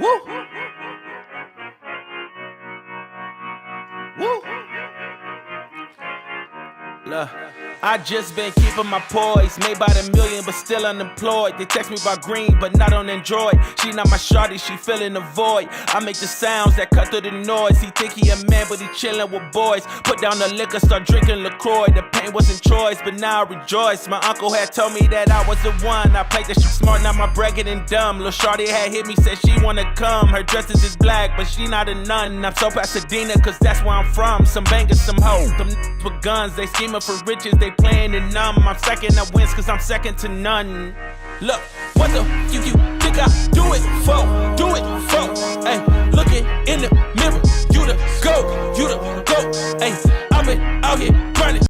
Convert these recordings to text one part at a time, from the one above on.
Woo! Woo! Look, I just been keeping my poise. Made by the million, but still unemployed. They text me about green, but not on Android. She not my shawty, she feeling the void. I make the sounds that cut through the noise. He think he a man, but he chillin' with boys. Put down the liquor, start drinking LaCroix. The pain wasn't choice, but now I rejoice. My uncle had told me that I was the one. I played that shit smart, now my bragging and dumb. Lil' shawty had hit me, said she wanna come. Her dresses is black, but she not a nun. I'm so Pasadena, cause that's where I'm from. Some bangers, some hoes, them with guns. They scheming for riches, they playing it numb. I'm second, I wins cause I'm second to none. Look, what the you think I do it for? Do it for? Ay, looking in the mirror, you the go, you the go. Ay, I've been out here grinding.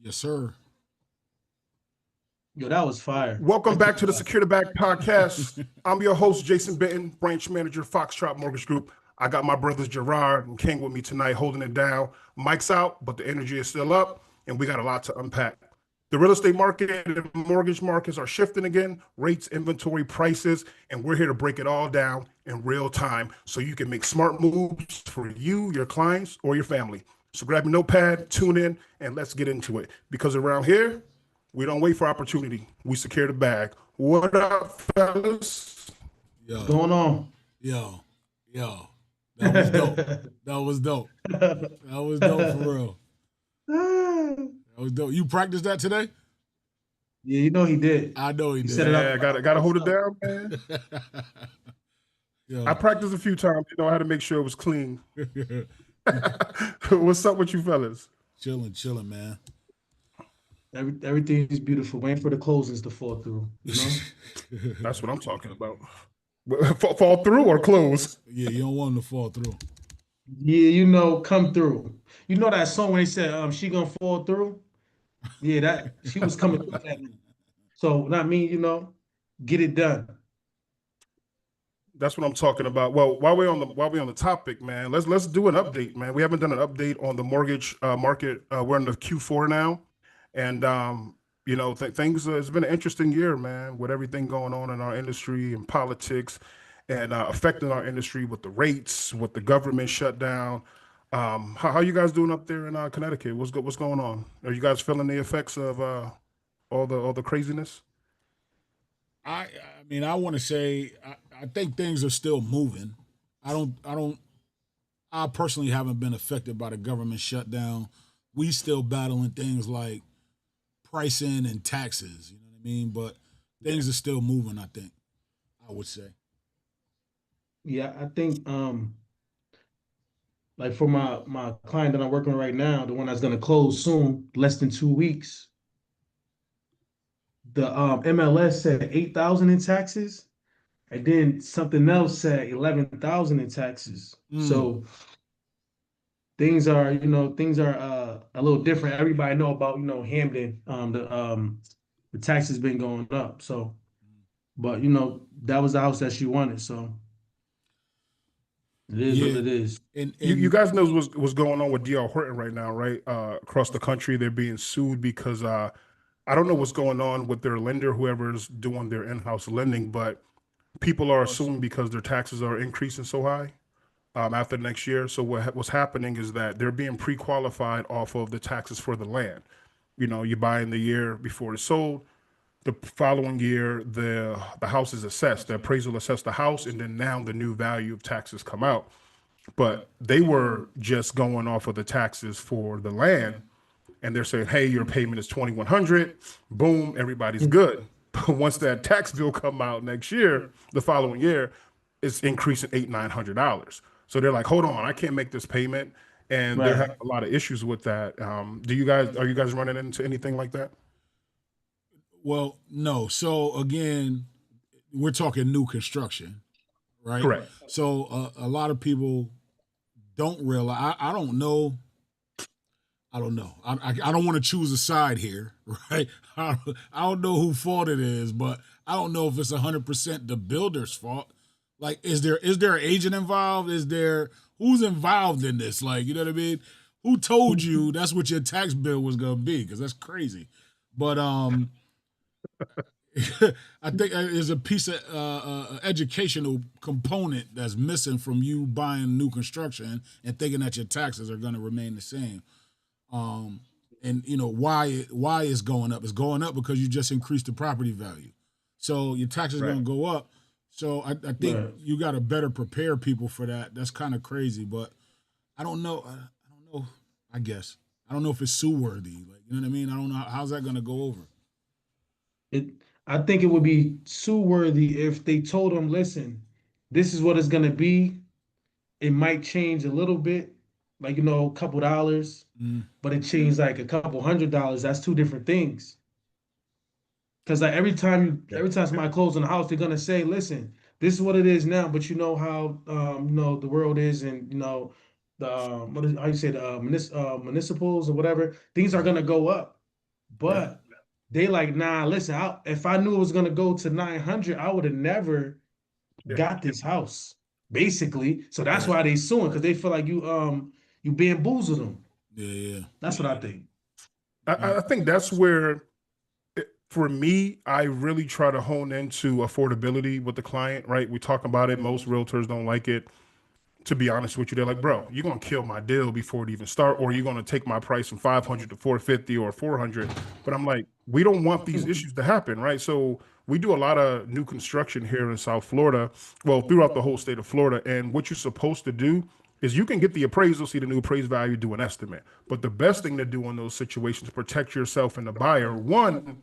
Yes, sir. Yo, that was fire. Welcome back to the Secure the Bag podcast. I'm your host, Jason Benton, branch manager, Foxtrot Mortgage Group. I got my brothers Jerard and King with me tonight, holding it down. Mike's out, but the energy is still up, and we got a lot to unpack. The real estate market and mortgage markets are shifting again, rates, inventory, prices, and we're here to break it all down in real time so you can make smart moves for you, your clients, or your family. So grab your notepad, tune in, and let's get into it. Because around here, we don't wait for opportunity. We secure the bag. What up, fellas? Yo. What's going on? Yo. That was dope. That was dope. That was dope for real. That was dope. You practiced that today? Yeah, you know he did. I know he did. Set it up. Yeah, gotta hold it down, man. Yo. I practiced a few times, I had to make sure it was clean. What's up with you fellas? Chilling, man. Everything is beautiful. Waiting for the closings to fall through. You know? That's what I'm talking about. Fall through or close? Yeah, you don't want them to fall through. Yeah, you know, come through. You know that song when they said she gonna fall through? Yeah, that she was coming through that night. So not me, you know, get it done. That's what I'm talking about. Well, while we're on the topic, man, let's do an update, man. We haven't done an update on the mortgage market. We're in the Q4 now, and things. It's been an interesting year, man, with everything going on in our industry and politics, and affecting our industry with the rates, with the government shutdown. How you guys doing up there in Connecticut? What's going on? Are you guys feeling the effects of all the craziness? I mean, I want to say I think things are still moving. I personally haven't been affected by the government shutdown. We still battling things like pricing and taxes, you know what I mean? But things are still moving, I think, I would say. Yeah, I think like for my client that I'm working with right now, the one that's gonna close soon, less than 2 weeks. The MLS said 8,000 in taxes, and then something else said 11,000 in taxes. So things are a little different. Everybody know about Hamden. The taxes been going up. So, but that was the house that she wanted. So it is what it is. And you guys know what's going on with D.R. Horton right now, right? Across the country, they're being sued because I don't know what's going on with their lender, whoever's doing their in-house lending, but people are assuming because their taxes are increasing so high after next year. So what's happening is that they're being pre-qualified off of the taxes for the land. You buy in the year before it's sold. The following year, the house is assessed. The appraisal assessed the house, and then now the new value of taxes come out. But they were just going off of the taxes for the land. And they're saying, hey, your payment is $2,100. Boom, everybody's good. But once that tax bill come out next year, the following year, it's increasing $800-900. So they're like, hold on, I can't make this payment. And they're having a lot of issues with that. Are you guys running into anything like that? Well, no. So again, we're talking new construction, right? Correct. So a lot of people don't realize. I don't know. I don't know. I don't want to choose a side here, right? I don't know who fault it is, but I don't know if it's 100% the builder's fault. Like, is there an agent involved? Who's involved in this? Like, you know what I mean? Who told you that's what your tax bill was gonna be? Because that's crazy. But I think there's a piece of educational component that's missing from you buying new construction and thinking that your taxes are gonna remain the same. And you know why it's going up? It's going up because you just increased the property value, so your taxes are going to go up. So I think you got to better prepare people for that. That's kind of crazy, but I don't know. I guess I don't know if it's sue worthy. Like, you know what I mean? I don't know how's that going to go over. I think it would be sue worthy if they told them, listen, this is what it's gonna be. It might change a little bit, like, a couple dollars, but it changed like a couple $100. That's two different things. Because like every time somebody closes on a house, they're gonna say, listen, this is what it is now, but you know how the world is, and the how you say the municipals or whatever, things are gonna go up. But they like, nah, listen, if I knew it was gonna go to 900, I would have never got this house, basically. So that's why they suing, because they feel like you bamboozled them. Yeah. That's what I think. I think that's where, for me, I really try to hone into affordability with the client, right? We talk about it. Most realtors don't like it. To be honest with you, they're like, bro, you're going to kill my deal before it even start, or you're going to take my price from 500 to 450 or 400. But I'm like, we don't want these issues to happen, right? So we do a lot of new construction here in South Florida, well, throughout the whole state of Florida. And what you're supposed to do is you can get the appraisal, see the new appraised value, do an estimate. But the best thing to do in those situations, protect yourself and the buyer. One,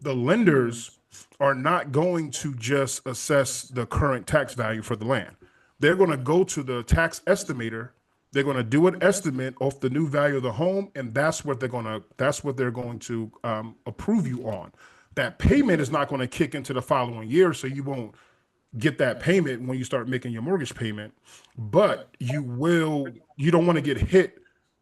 the lenders are not going to just assess the current tax value for the land. They're going to go to the tax estimator. They're going to do an estimate of the new value of the home, and that's what they're going to approve you on. That payment is not going to kick into the following year, so you won't get that payment when you start making your mortgage payment. But you don't want to get hit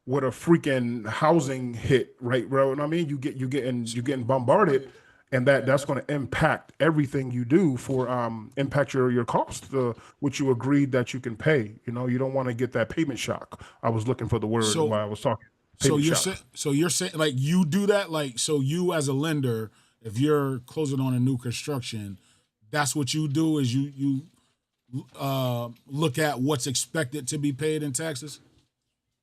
with a freaking housing hit, right, bro? You know what I mean? You're getting bombarded. And that's going to impact everything you do for impact your cost, which you agreed that you can pay. You don't want to get that payment shock. I was looking for the word while I was talking. So you're saying like you do that, like, so you as a lender, if you're closing on a new construction, that's what you do, is you look at what's expected to be paid in taxes.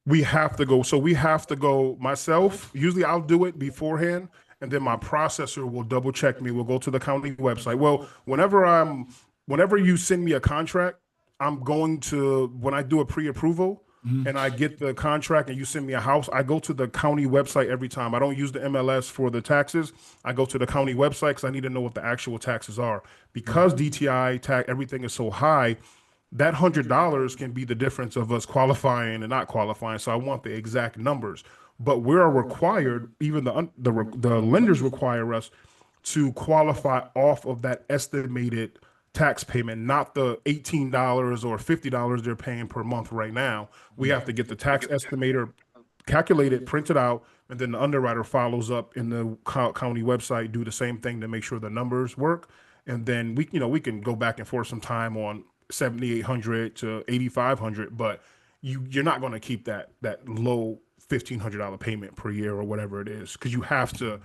We have to go. So we have to go myself. Usually I'll do it beforehand. And then my processor will double check me. We'll go to the county website. Well, whenever you send me a contract, I'm going to, when I do a pre-approval and I get the contract and you send me a house, I go to the county website every time. I don't use the MLS for the taxes. I go to the county website because I need to know what the actual taxes are. Because DTI tax, everything is so high, that $100 can be the difference of us qualifying and not qualifying. So I want the exact numbers. But we're required, even the lenders require us to qualify off of that estimated tax payment, not the $18 or $50 they're paying per month right now. We have to get the tax estimator calculated, printed out, and then the underwriter follows up in the county website, do the same thing to make sure the numbers work. And then we can go back and forth some time on $7,800 to $8,500, but you're not going to keep that low $1,500 payment per year or whatever it is, because you have to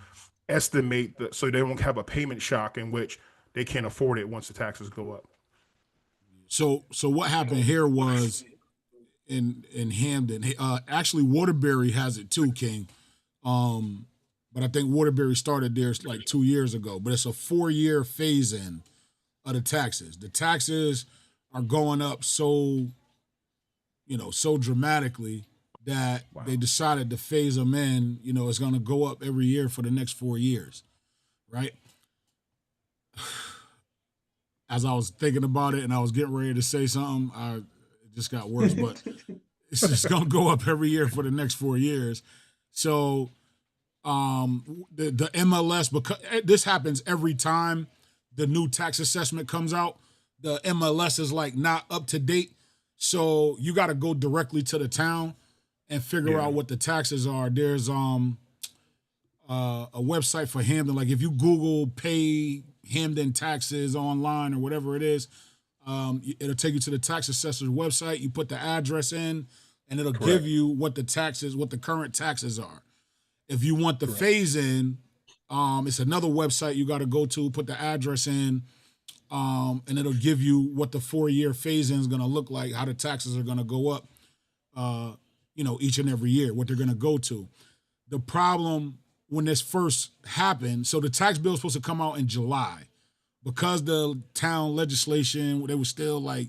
estimate so they won't have a payment shock in which they can't afford it once the taxes go up. So what happened here was in Hamden, actually Waterbury has it too, King. But I think Waterbury started theirs like 2 years ago, but it's a 4-year phase in of the taxes. The taxes are going up so dramatically that they decided to phase them in. It's going to go up every year for the next 4 years, right? As I was thinking about it and I was getting ready to say something, it just got worse, but it's just going to go up every year for the next 4 years. So the MLS, because this happens every time the new tax assessment comes out, the MLS is like not up to date. So you got to go directly to the town and figure out what the taxes are. There's a website for Hamden. Like if you Google pay Hamden taxes online or whatever it is, it'll take you to the tax assessor's website. You put the address in, and it'll give you what the current taxes are. If you want the phase in, it's another website you got to go to, put the address in, and it'll give you what the 4-year phase in is going to look like, how the taxes are going to go up, each and every year, what they're going to go to. The problem when this first happened, so the tax bill was supposed to come out in July. Because the town legislation, they were still like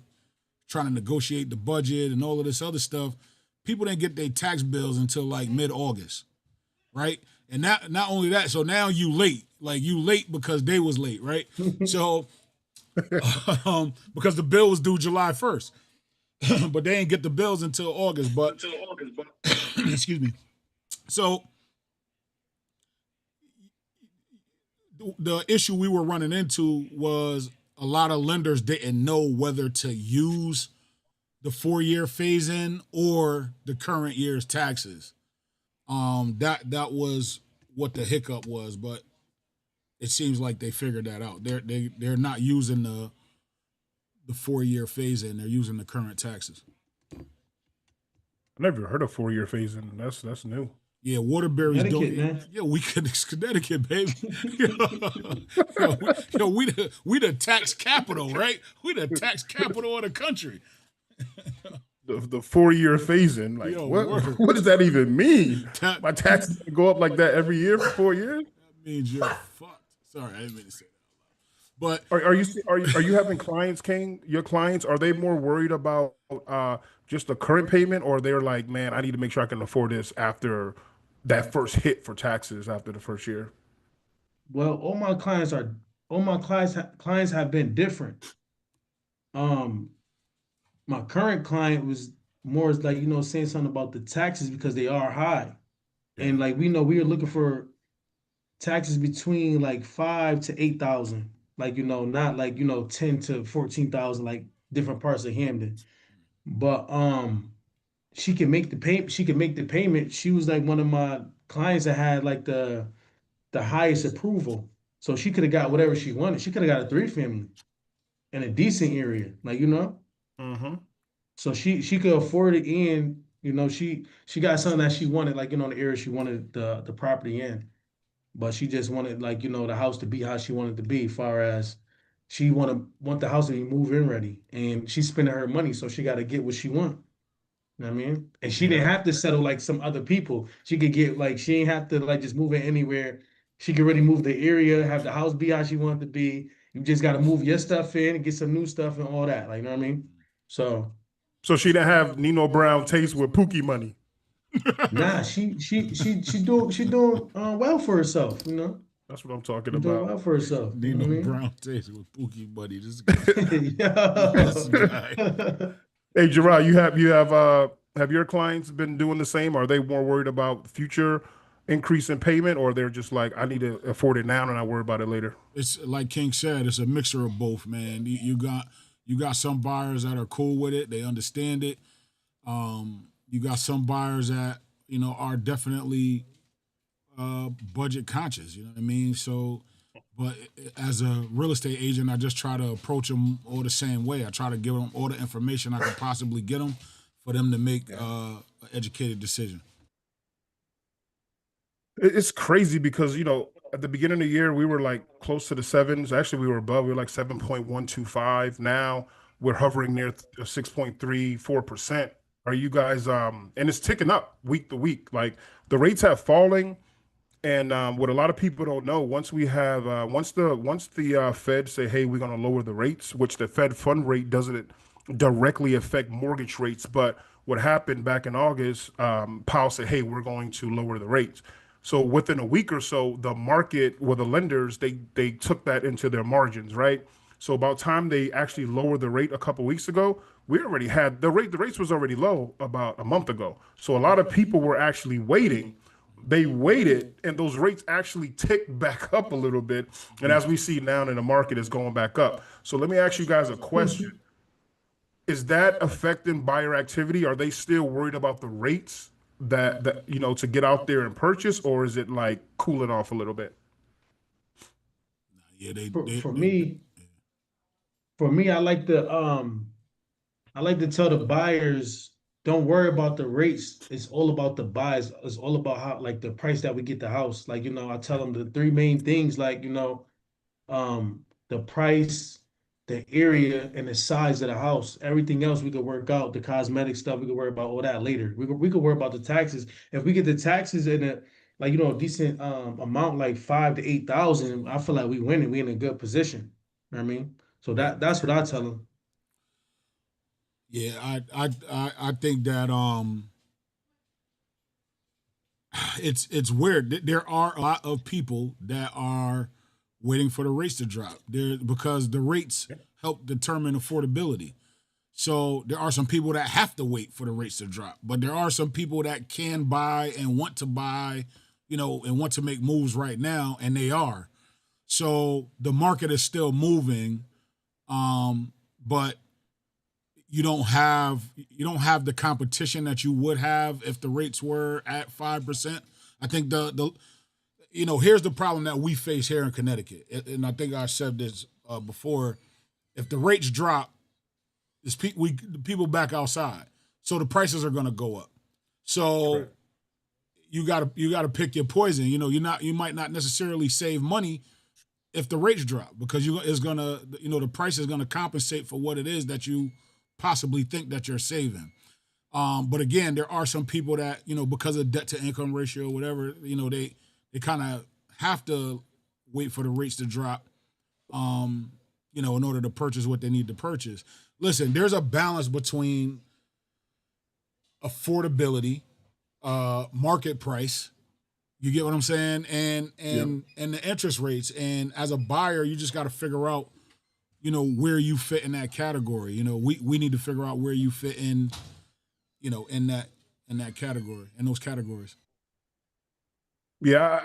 trying to negotiate the budget and all of this other stuff, people didn't get their tax bills until like mid-August, right? And not only that, so now you late because they was late, right? So because the bill was due July 1st, but they didn't get the bills until August. But excuse me. So the issue we were running into was a lot of lenders didn't know whether to use the 4-year phase in or the current year's taxes. That was what the hiccup was, but it seems like they figured that out. They're not using the 4-year phase in; they're using the current taxes. I never heard of 4-year phase in. That's new. Yeah, Waterbury's doing. Man. Yeah, it's Connecticut, baby. We the tax capital, right? We the tax capital of the country. The 4-year phase in, like what does that even mean? My taxes go up like that every year for 4 years? That means you're fucked. Sorry, I didn't mean to say that. But are you having clients, King? Your clients, are they more worried about just the current payment, or they're like, man, I need to make sure I can afford this after that first hit for taxes after the first year? Well, all my clients have been different. My current client was more like, saying something about the taxes because they are high. And like we were looking for taxes between like 5 to 8,000. Like, not like, 10 to 14,000, like different parts of Hamden. But she can make the payment. She was like one of my clients that had like the highest approval. So she could have got whatever she wanted. She could have got a 3-family in a decent area, like, Mm-hmm. So she could afford it, and she got something that she wanted, like, the area she wanted the property in. But she just wanted, like, the house to be how she wanted to be, far as she want the house to be move-in ready. And she's spending her money, so she got to get what she want. You know what I mean? And she didn't have to settle like some other people. She could get, like, she ain't have to like just move in anywhere. She could really move the area, have the house be how she wanted to be. You just got to move your stuff in and get some new stuff and all that. Like, you know what I mean? So she didn't have Nino Brown taste with Pookie money. nah, she doing well for herself, That's what I'm talking She's doing about. well for herself. Nino Brown takes with Pookie buddy. This guy. This guy. Hey, Jerard, have your clients been doing the same? Are they more worried about future increase in payment, or they're just like, I need to afford it now and I worry about it later? It's like King said, it's a mixture of both, man. You got some buyers that are cool with it, they understand it. You got some buyers that are definitely budget conscious. You know what I mean? So, but as a real estate agent, I just try to approach them all the same way. I try to give them all the information I can possibly get them for them to make an educated decision. It's crazy because, at the beginning of the year, we were like close to the 7s. Actually, we were above. We were like 7.125. Now we're hovering near 6.34%. Are you guys, and it's ticking up week to week. Like the rates have fallen. And what a lot of people don't know, once we have, once the Fed say, hey, we're going to lower the rates, which the Fed fund rate doesn't directly affect mortgage rates. But what happened back in August, Powell said, hey, we're going to lower the rates. So within a week or so, the market, the lenders, they took that into their margins, right? So about time they actually lowered the rate a couple weeks ago, we already had the rates was already low about a month ago. So a lot of people were actually waiting they waited, and those rates actually ticked back up a little bit. And as we see now in the market, is going back up. So let me ask you guys a question. Is that affecting buyer activity? Are they still worried about the rates that to get out there and purchase, or is it like cooling off a little bit? Yeah, For me, I like to tell the buyers, don't worry about the rates. It's all about the buys. It's all about how, like, the price that we get the house. Like, I tell them the three main things, like, the price, the area, and the size of the house. Everything else we could work out. The cosmetic stuff, we could worry about all that later. We could worry about the taxes. If we get the taxes in a decent amount, like 5 to 8 thousand, I feel like we winning. We in a good position. You know what I mean? So that's what I tell them. Yeah, I think that it's weird. There are a lot of people that are waiting for the rates to drop there because the rates help determine affordability. So there are some people that have to wait for the rates to drop, but there are some people that can buy and want to buy, and want to make moves right now, and they are. So the market is still moving, but you don't have the competition that you would have if the rates were at 5%. I think here's the problem that we face here in Connecticut, and I think I said this before. If the rates drop, the people back outside, so the prices are going to go up. So right. you gotta pick your poison. You might not necessarily save money if the rates drop because the price is gonna compensate for what it is that you possibly think that you're saving. But again, there are some people that because of debt to income ratio, whatever, they kind of have to wait for the rates to drop, in order to purchase what they need to purchase. Listen, there's a balance between affordability, market price. You get what I'm saying? And the interest rates. And as a buyer, you just got to figure out, where you fit in that category. We need to figure out where you fit in, in that category, in those categories. Yeah,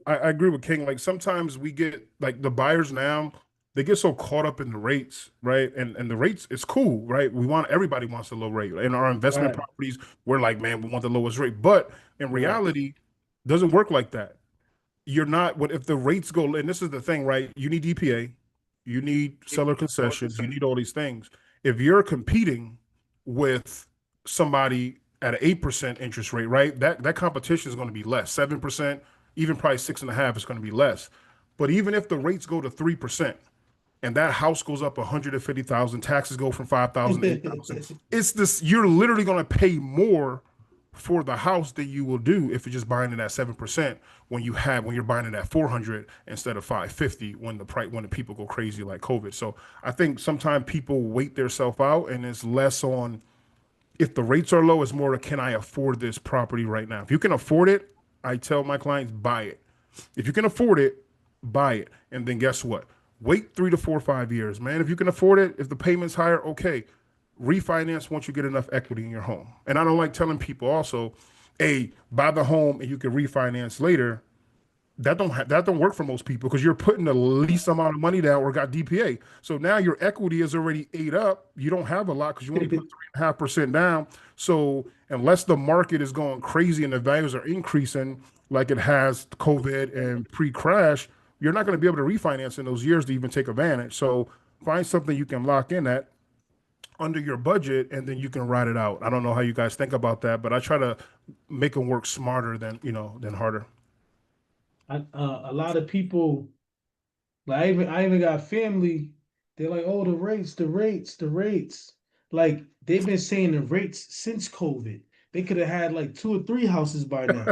I agree with King. Like sometimes we get like the buyers now, they get so caught up in the rates, right? And the rates, it's cool, right? Everybody wants a low rate. In our investment properties, we're like, man, we want the lowest rate. But in reality, it doesn't work like that. You're not, if the rates go, and this is the thing, right? You need DPA, you need seller concessions, you need all these things. If you're competing with somebody at an 8% interest rate, right? That competition is going to be less. 7%, even probably 6.5% is going to be less. But even if the rates go to 3% and that house goes up 150,000, taxes go from 5,000 to 8,000, it's this. You're literally going to pay more for the house than you will do if you're just buying it at 7% when you're buying it at 400 instead of 550 when the people go crazy like COVID. So I think sometimes people wait themselves out, and it's less on if the rates are low, it's more to can I afford this property right now? If you can afford it, I tell my clients buy it. If you can afford it, buy it. And then guess what? Wait 3 to 4 or 5 years, man. If you can afford it, if the payment's higher, okay. Refinance once you get enough equity in your home. And I don't like telling people also, hey, buy the home and you can refinance later. That don't work for most people because you're putting the least amount of money down or got DPA. So now your equity is already ate up. You don't have a lot because you only put 3.5% down. So unless the market is going crazy and the values are increasing like it has COVID and pre-crash, you're not going to be able to refinance in those years to even take advantage. So find something you can lock in at under your budget, and then you can ride it out. I don't know how you guys think about that, but I try to make them work smarter than harder. A lot of people, like I even got family. They're like, "Oh, the rates, the rates, the rates." Like they've been saying the rates since COVID. They could have had like 2 or 3 houses by now.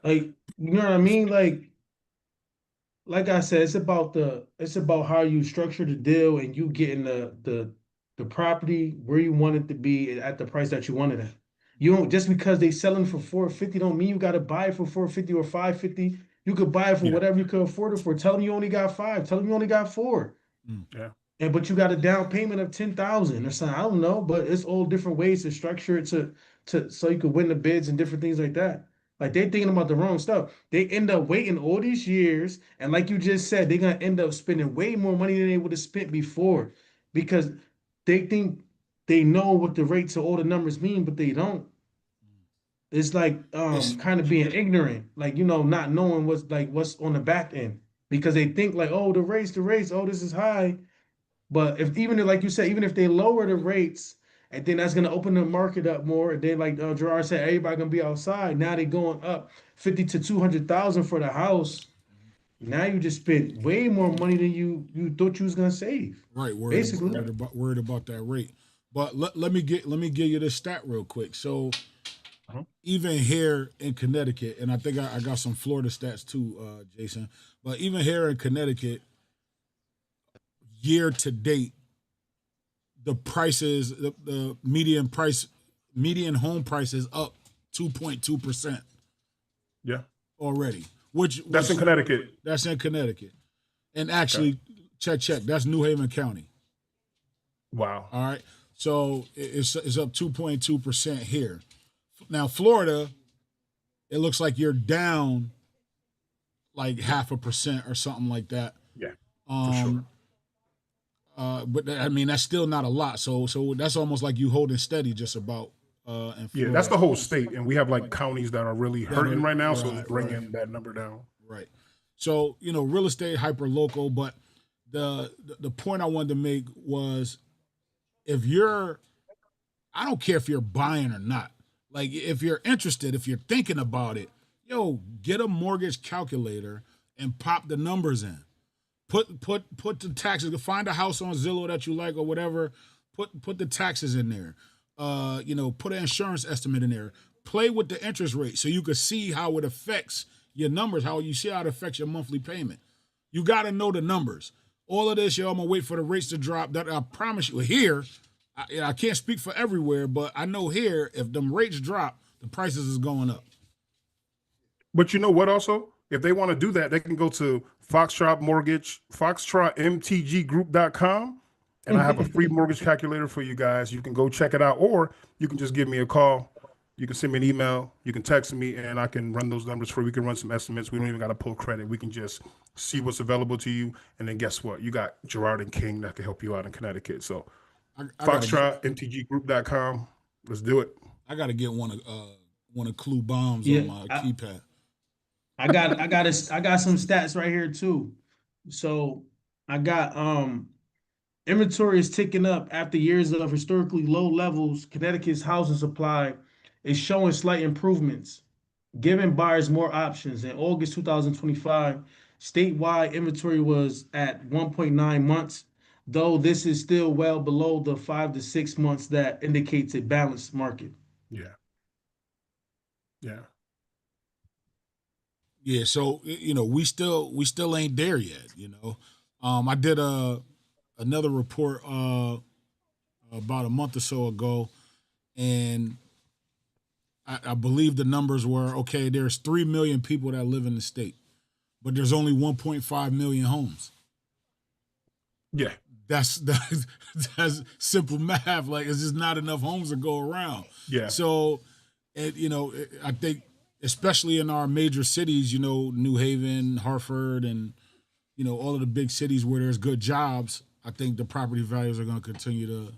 Like, you know what I mean? Like I said, it's about how you structure the deal and you getting the property where you want it to be at the price that you want it at. You don't, just because they selling for 450 don't mean you got to buy it for 450 or 550. You could buy it for whatever you could afford it for. Tell them you only got 5. Tell them you only got 4. But you got a down payment of 10,000 or something. I don't know, but it's all different ways to structure it to so you could win the bids and different things like that. Like they're thinking about the wrong stuff. They end up waiting all these years, and like you just said, they're gonna end up spending way more money than they would have spent before because they think they know what the rates of all the numbers mean, but they don't. It's like It's kind of being ignorant, like not knowing what's on the back end because they think like, oh, the rates, oh, this is high. But if even if, like you said, even if they lower the rates, and then that's gonna open the market up more. And then like Jerard said, everybody gonna be outside. Now they going up 50 to 200,000 for the house. Now you just spent way more money than you thought you was gonna save. right. Basically. Worried about that rate. But let me give you this stat real quick. So Uh-huh. even here in Connecticut, and I think I got some Florida stats too, Jason. But even here in Connecticut, year to date, the prices, the median home price is up 2.2% Yeah. already. That's in Connecticut. That's in Connecticut, and actually, check. That's New Haven County. Wow. All right, so it's up 2.2% here. Now Florida, it looks like you're down like 0.5% or something like that. Yeah. For sure. But I mean that's still not a lot. So that's almost like you holding steady just about. In Yeah, Florida. that's the whole state, and we have like counties that are really hurting right now, so right, it's bringing that number down. Right. So real estate hyper local, but the point I wanted to make was if I don't care if you're buying or not. Like if you're interested, if you're thinking about it, get a mortgage calculator and pop the numbers in. Put the taxes. Find a house on Zillow that you like or whatever. Put the taxes in there. Put an insurance estimate in there. Play with the interest rate so you can see how it affects your numbers. How you see how it affects your monthly payment. You got to know the numbers. All of this, I'm gonna wait for the rates to drop. That I promise you. Here, I can't speak for everywhere, but I know here if them rates drop, the prices is going up. But you know what? Also, if they want to do that, they can go to foxtrotmtggroup.com, and I have a free mortgage calculator for you guys. You can go check it out, or you can just give me a call. You can send me an email. You can text me, and I can run those numbers for you. We can run some estimates. We don't even got to pull credit. We can just see what's available to you, and then guess what? You got Jerard and King that can help you out in Connecticut. So, foxtrotmtggroup.com. Let's do it. I got to get one of Clue Bombs on my keypad. I got some stats right here too. So I got inventory is ticking up after years of historically low levels. Connecticut's housing supply is showing slight improvements, giving buyers more options. In August 2025, statewide inventory was at 1.9 months, though this is still well below the 5 to 6 months that indicates a balanced market. Yeah. Yeah. Yeah, so we still ain't there yet. I did another report about a month or so ago, and I believe the numbers were okay. There's 3 million people that live in the state, but there's only 1.5 million homes. Yeah, that's simple math. Like it's just not enough homes to go around. Yeah. So, I think, especially in our major cities, New Haven, Hartford, and all of the big cities where there's good jobs, I think the property values are going to continue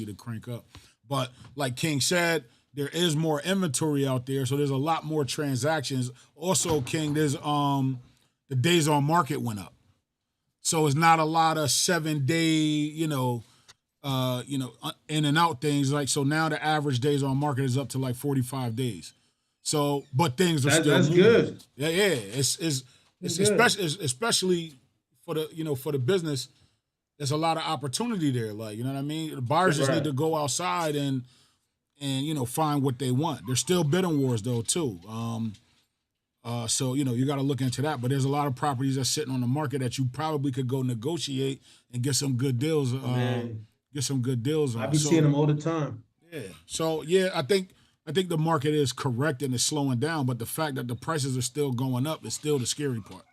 to crank up. But like King said, there is more inventory out there, so there's a lot more transactions. Also, King, there's the days on market went up, so it's not a lot of 7-day, in and out things. Like so now, the average days on market is up to like 45 days. So, but things are still moving. Good. Yeah. It's especially for the business. There's a lot of opportunity there. Like, you know what I mean? The buyers just need to go outside and find what they want. There's still bidding wars though too. So you got to look into that. But there's a lot of properties that's sitting on the market that you probably could go negotiate and get some good deals. Get some good deals on. I be seeing them all the time. Yeah. So I think the market is correct and it's slowing down, but the fact that the prices are still going up is still the scary part.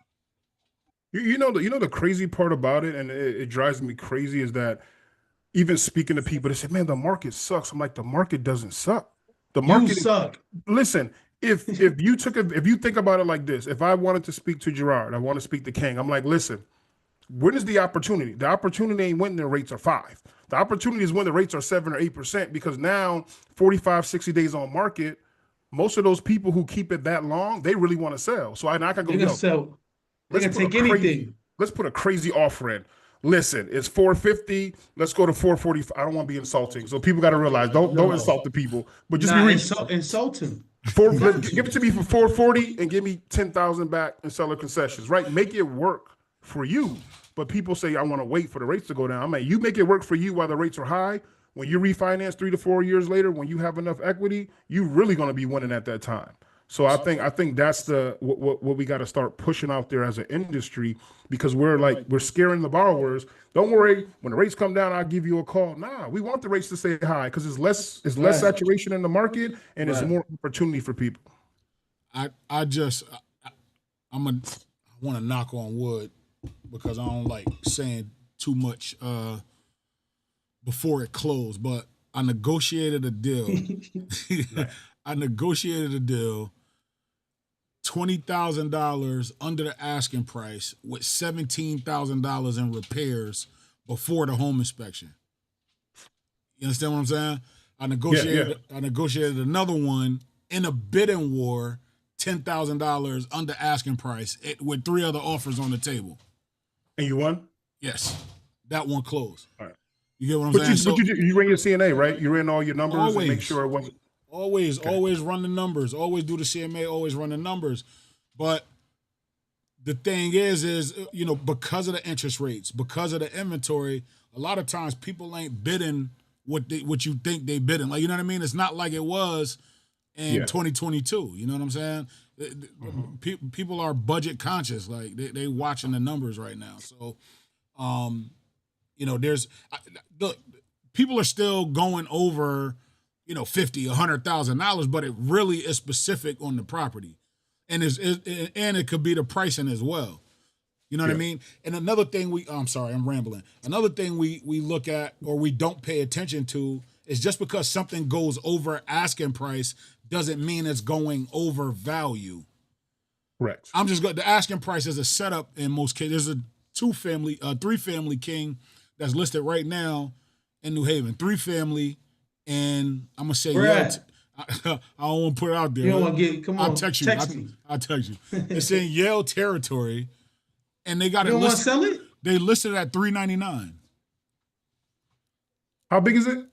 The crazy part about it, and it drives me crazy, is that even speaking to people, they say, "Man, the market sucks." I'm like, the market doesn't suck. The market suck. Listen, if you think about it like this, if I wanted to speak to Jerard, I want to speak to King. I'm like, listen, when is the opportunity? The opportunity ain't when the rates are 5. The opportunity is when the rates are 7 or 8%, because now 45, 60 days on market, most of those people who keep it that long, they really want to sell. So I can go, They can sell. They let's can put take a crazy, anything. let's put a crazy offer in. Listen, it's 450. Let's go to 445. I don't want to be insulting, so people got to realize don't insult the people, but just be reasonable. Insult him. Give it to me for 440 and give me 10,000 back in seller concessions. Right, make it work for you. But people say I want to wait for the rates to go down. I mean, you make it work for you while the rates are high. When you refinance 3 to 4 years later, when you have enough equity, you're really going to be winning at that time. So I think that's what we got to start pushing out there as an industry, because we're scaring the borrowers. Don't worry, when the rates come down, I'll give you a call. Nah, we want the rates to stay high because it's less saturation in the market, and it's more opportunity for people. I want to knock on wood because I don't like saying too much before it closed, but I negotiated a deal. I negotiated a deal, $20,000 under the asking price with $17,000 in repairs before the home inspection. You understand what I'm saying? I negotiated another one in a bidding war, $10,000 under asking price with 3 other offers on the table. And you won? Yes. That one closed. All right. You get what I'm saying? But you ran your CNA, right? You ran all your numbers always, and make sure it wasn't. Always run the numbers. Always do the CMA, always run the numbers. But the thing is, because of the interest rates, because of the inventory, a lot of times people ain't bidding what you think they bidding. Like, you know what I mean? It's not like it was in 2022. You know what I'm saying? People are budget conscious. Like they watching the numbers right now. So, look, people are still going over, $50,000, $100,000, but it really is specific on the property, and it could be the pricing as well. You know what I mean? And another thing I'm sorry, I'm rambling. Another thing we look at or we don't pay attention to is just because something goes over asking price doesn't mean it's going over value. Correct. The asking price is a setup in most cases. There's a 3-family King that's listed right now in New Haven. 3-family, and I'm gonna say I don't want to put it out there. You don't want to come on. I'll text you. I'll text you. It's in Yale territory, and they got you it listed. You don't want to sell it? They listed at $399. How big is it?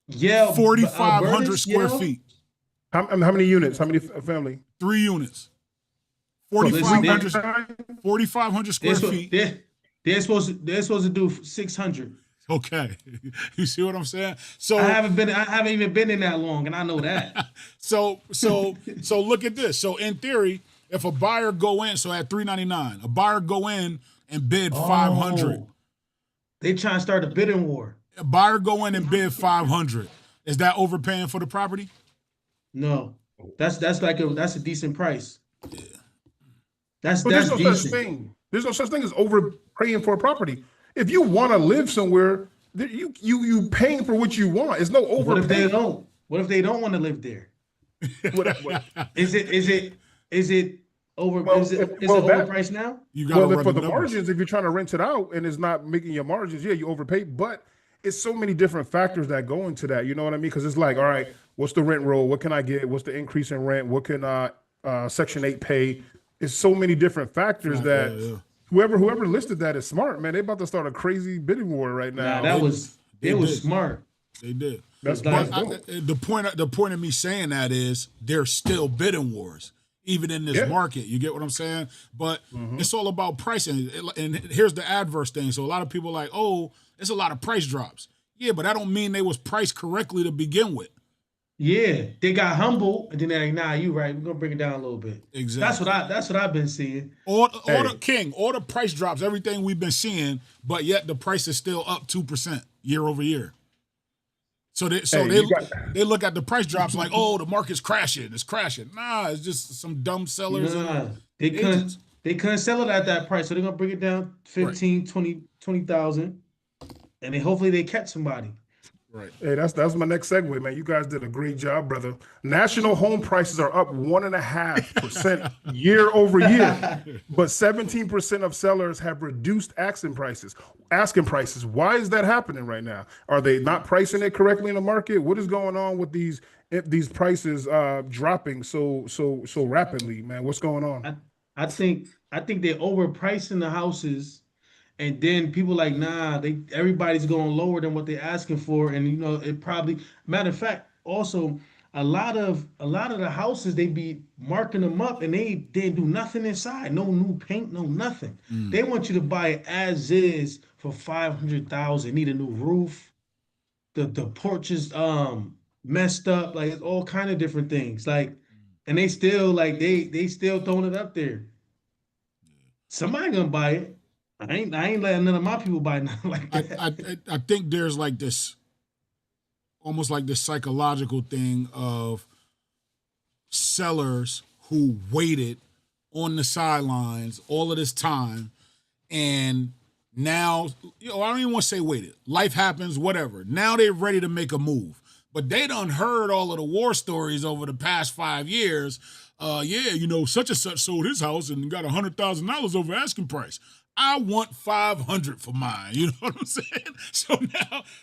Yeah, 4,500 square feet. How many units? How many family? 3 units. 4,500 square feet. They're supposed to do 600. Okay, you see what I'm saying? So I haven't even been in that long, and I know that. so look at this. So in theory, if a buyer go in, so at $399, a buyer go in and bid 500. They trying to start a bidding war. A buyer go in and bid 500. Is that overpaying for the property? No, that's a decent price. Yeah. That's there's no decent. such thing. There's no such thing as overpaying for a property. If you want to live somewhere, you paying for what you want. It's no overpaying. What if they don't? What if they don't want to live there? Is it over? Is it overpriced now? You got for the margins. If you're trying to rent it out and it's not making your margins, you overpay. But it's so many different factors that go into that. You know what I mean? Because it's like, all right, what's the rent roll? What can I get? What's the increase in rent? What can Section 8 pay? It's so many different factors that. Whoever listed that is smart, man. They about to start a crazy bidding war right now. Nah, was smart. They did. The point of me saying that is there's still bidding wars, even in this market. You get what I'm saying? But it's all about pricing. And here's the adverse thing. So a lot of people are like, oh, it's a lot of price drops. Yeah, but that don't mean they was priced correctly to begin with. Yeah, they got humble, and then they're like, "Nah, you right. We're gonna bring it down a little bit." Exactly. That's what I've been seeing. All the price drops, everything we've been seeing, but yet the price is still up 2% year over year. So they look at the price drops like, "Oh, the market's crashing. It's crashing." Nah, it's just some dumb sellers. Nah, they couldn't sell it at that price, so they're gonna bring it down 15, 20,000, and then hopefully they catch somebody. Right. Hey, that's my next segue, man. You guys did a great job, brother. National home prices are up 1.5% year over year, but 17% of sellers have reduced asking prices. Asking prices. Why is that happening right now? Are they not pricing it correctly in the market? What is going on with these prices dropping so rapidly, man? What's going on? I think they're overpricing the houses, and then people like, nah, everybody's going lower than what they're asking for, and it probably, matter of fact, also a lot of the houses they be marking them up, and they didn't do nothing inside, no new paint, no nothing. They want you to buy it as is for 500,000. Need a new roof, the porch is messed up, like it's all kind of different things, like, and they still like they still throwing it up there. Somebody gonna buy it. I ain't letting none of my people buy nothing like that. I think there's like this, almost like this psychological thing of sellers who waited on the sidelines all of this time, and now, I don't even want to say waited. Life happens, whatever. Now they're ready to make a move. But they done heard all of the war stories over the past 5 years. Such and such sold his house and got $100,000 over asking price. I want 500 for mine. You know what I'm saying?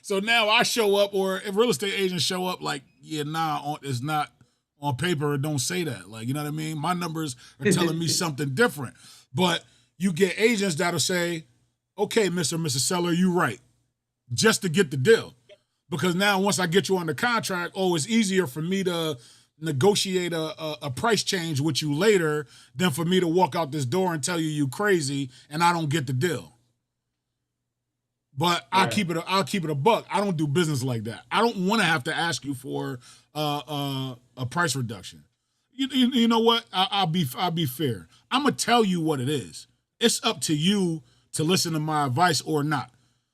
So now I show up, or if real estate agents show up, like, it's not on paper. It don't say that. Like, you know what I mean? My numbers are telling me something different. But you get agents that'll say, okay, Mr. and Mrs. Seller, you right, just to get the deal. Because now once I get you on the contract, it's easier for me to negotiate a price change with you later than for me to walk out this door and tell you crazy and I don't get the deal. But I'll keep it a buck. I don't do business like that. I don't want to have to ask you for a price reduction. You know what? I'll be fair. I'm gonna tell you what it is. It's up to you to listen to my advice or not.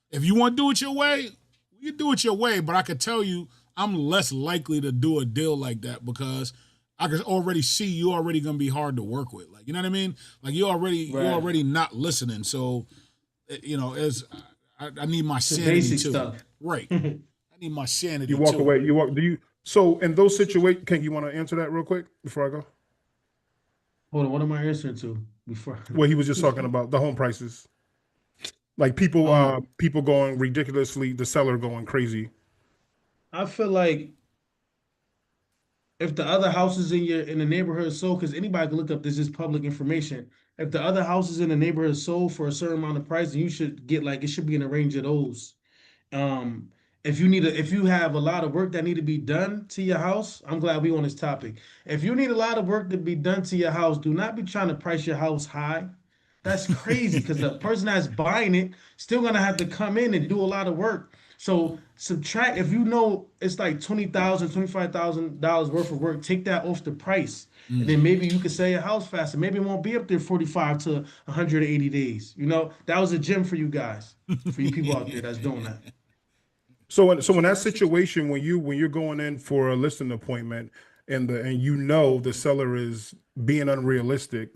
If you want to do it your way, you do it your way. But I can tell you, I'm less likely to do a deal like that because I can already see you already gonna be hard to work with. Like, you know what I mean? Like you're already not listening. So, I need my sanity too. Stuff. Right. I need my sanity. You walk too. away. So in those situations, Ken, you want to answer that real quick before I go? Hold on, what am I answering to before? Well, he was just talking about the home prices. Like people going ridiculously, the seller going crazy. I feel like if the other houses in the neighborhood sold, because anybody can look up this is public information. If the other houses in the neighborhood sold for a certain amount of price, then you should get, like, it should be in the range of those. Um, if you have a lot of work that need to be done to your house, I'm glad we on this topic. If you need a lot of work to be done to your house, do not be trying to price your house high. That's crazy because the person that's buying it still gonna have to come in and do a lot of work. So subtract, if you know it's like $20,000, $25,000 worth of work, take that off the price. And then maybe you could sell your house faster. Maybe it won't be up there 45 to 180 days. That was a gem for you guys, for you people out there that's doing that. So in that situation, when you're going in for a listing appointment and the seller is being unrealistic,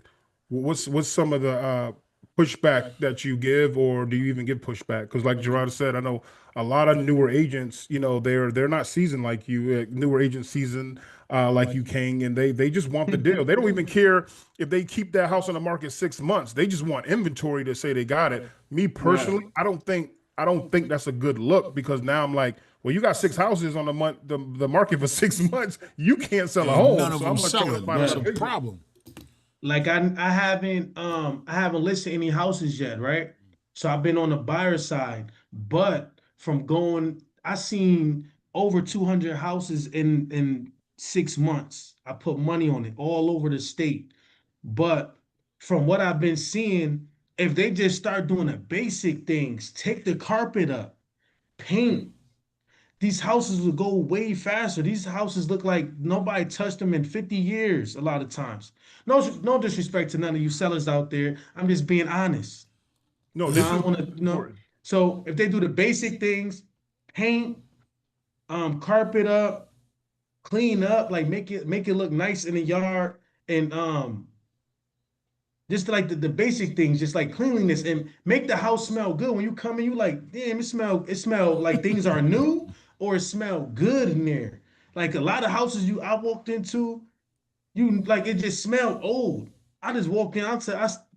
what's some of the pushback that you give, or do you even give pushback? Because like Jerard said, I know a lot of newer agents, they're not seasoned like you, newer agents seasoned like you, King, and they just want the deal. They don't even care if they keep that house on the market 6 months. They just want inventory to say they got it. Me personally, I don't think that's a good look, because now I'm like, well, you got 6 houses on the market for 6 months. You can't sell a home. None of them selling. That's a big problem. Like I haven't listed any houses yet, right? So I've been on the buyer side, but I seen over 200 houses in 6 months. I put money on it all over the state. But from what I've been seeing, if they just start doing the basic things, take the carpet up, paint, these houses will go way faster. These houses look like nobody touched them in 50 years a lot of times. No disrespect to none of you sellers out there. I'm just being honest. No, this I is want to, So if they do the basic things, paint, carpet up, clean up, like make it look nice in the yard, and just like the basic things, just like cleanliness, and make the house smell good. When you come in, you like, damn, it smell like things are new. or it smell good in there. Like a lot of houses I walked into, you like it just smelled old. I just walked in.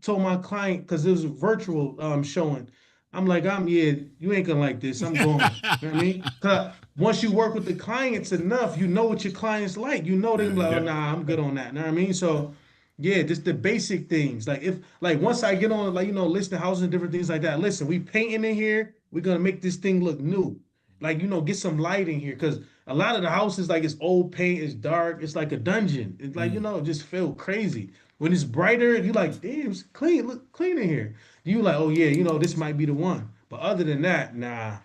Told my client because it was a virtual showing. I'm like, yeah, you ain't gonna like this. I'm going. You know what I mean? Cause once you work with the clients enough, you know what your clients like. You know them like, oh Yeah. nah, I'm good on that. You know what I mean? So yeah, just the basic things. Like if like once I get on like listing houses and different things like that. Listen, we painting in here. We're gonna make this thing look new. Like get some light in here because a lot of the houses like it's old paint, it's dark, it's like a dungeon. It's like it just feel crazy. When it's brighter, you like, damn, it's clean, look clean in here. You like, oh yeah, this might be the one. But other than that, nah,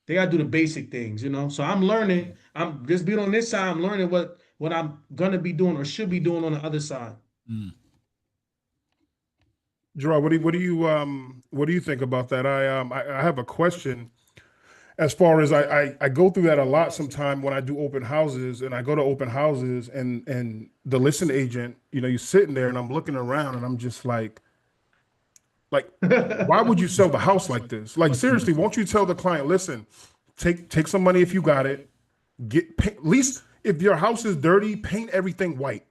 they gotta do the basic things. So I'm learning. I'm just being on this side. I'm learning what I'm gonna be doing or should be doing on the other side. Jerard, what do you think about that? I have a question. As far as I go through that a lot sometime when I do open houses, and I go to open houses and the listing agent, you're sitting there and I'm looking around and I'm just like, why would you sell the house like this? Like seriously, won't you tell the client, listen, take some money if you got it, at least if your house is dirty, paint everything white,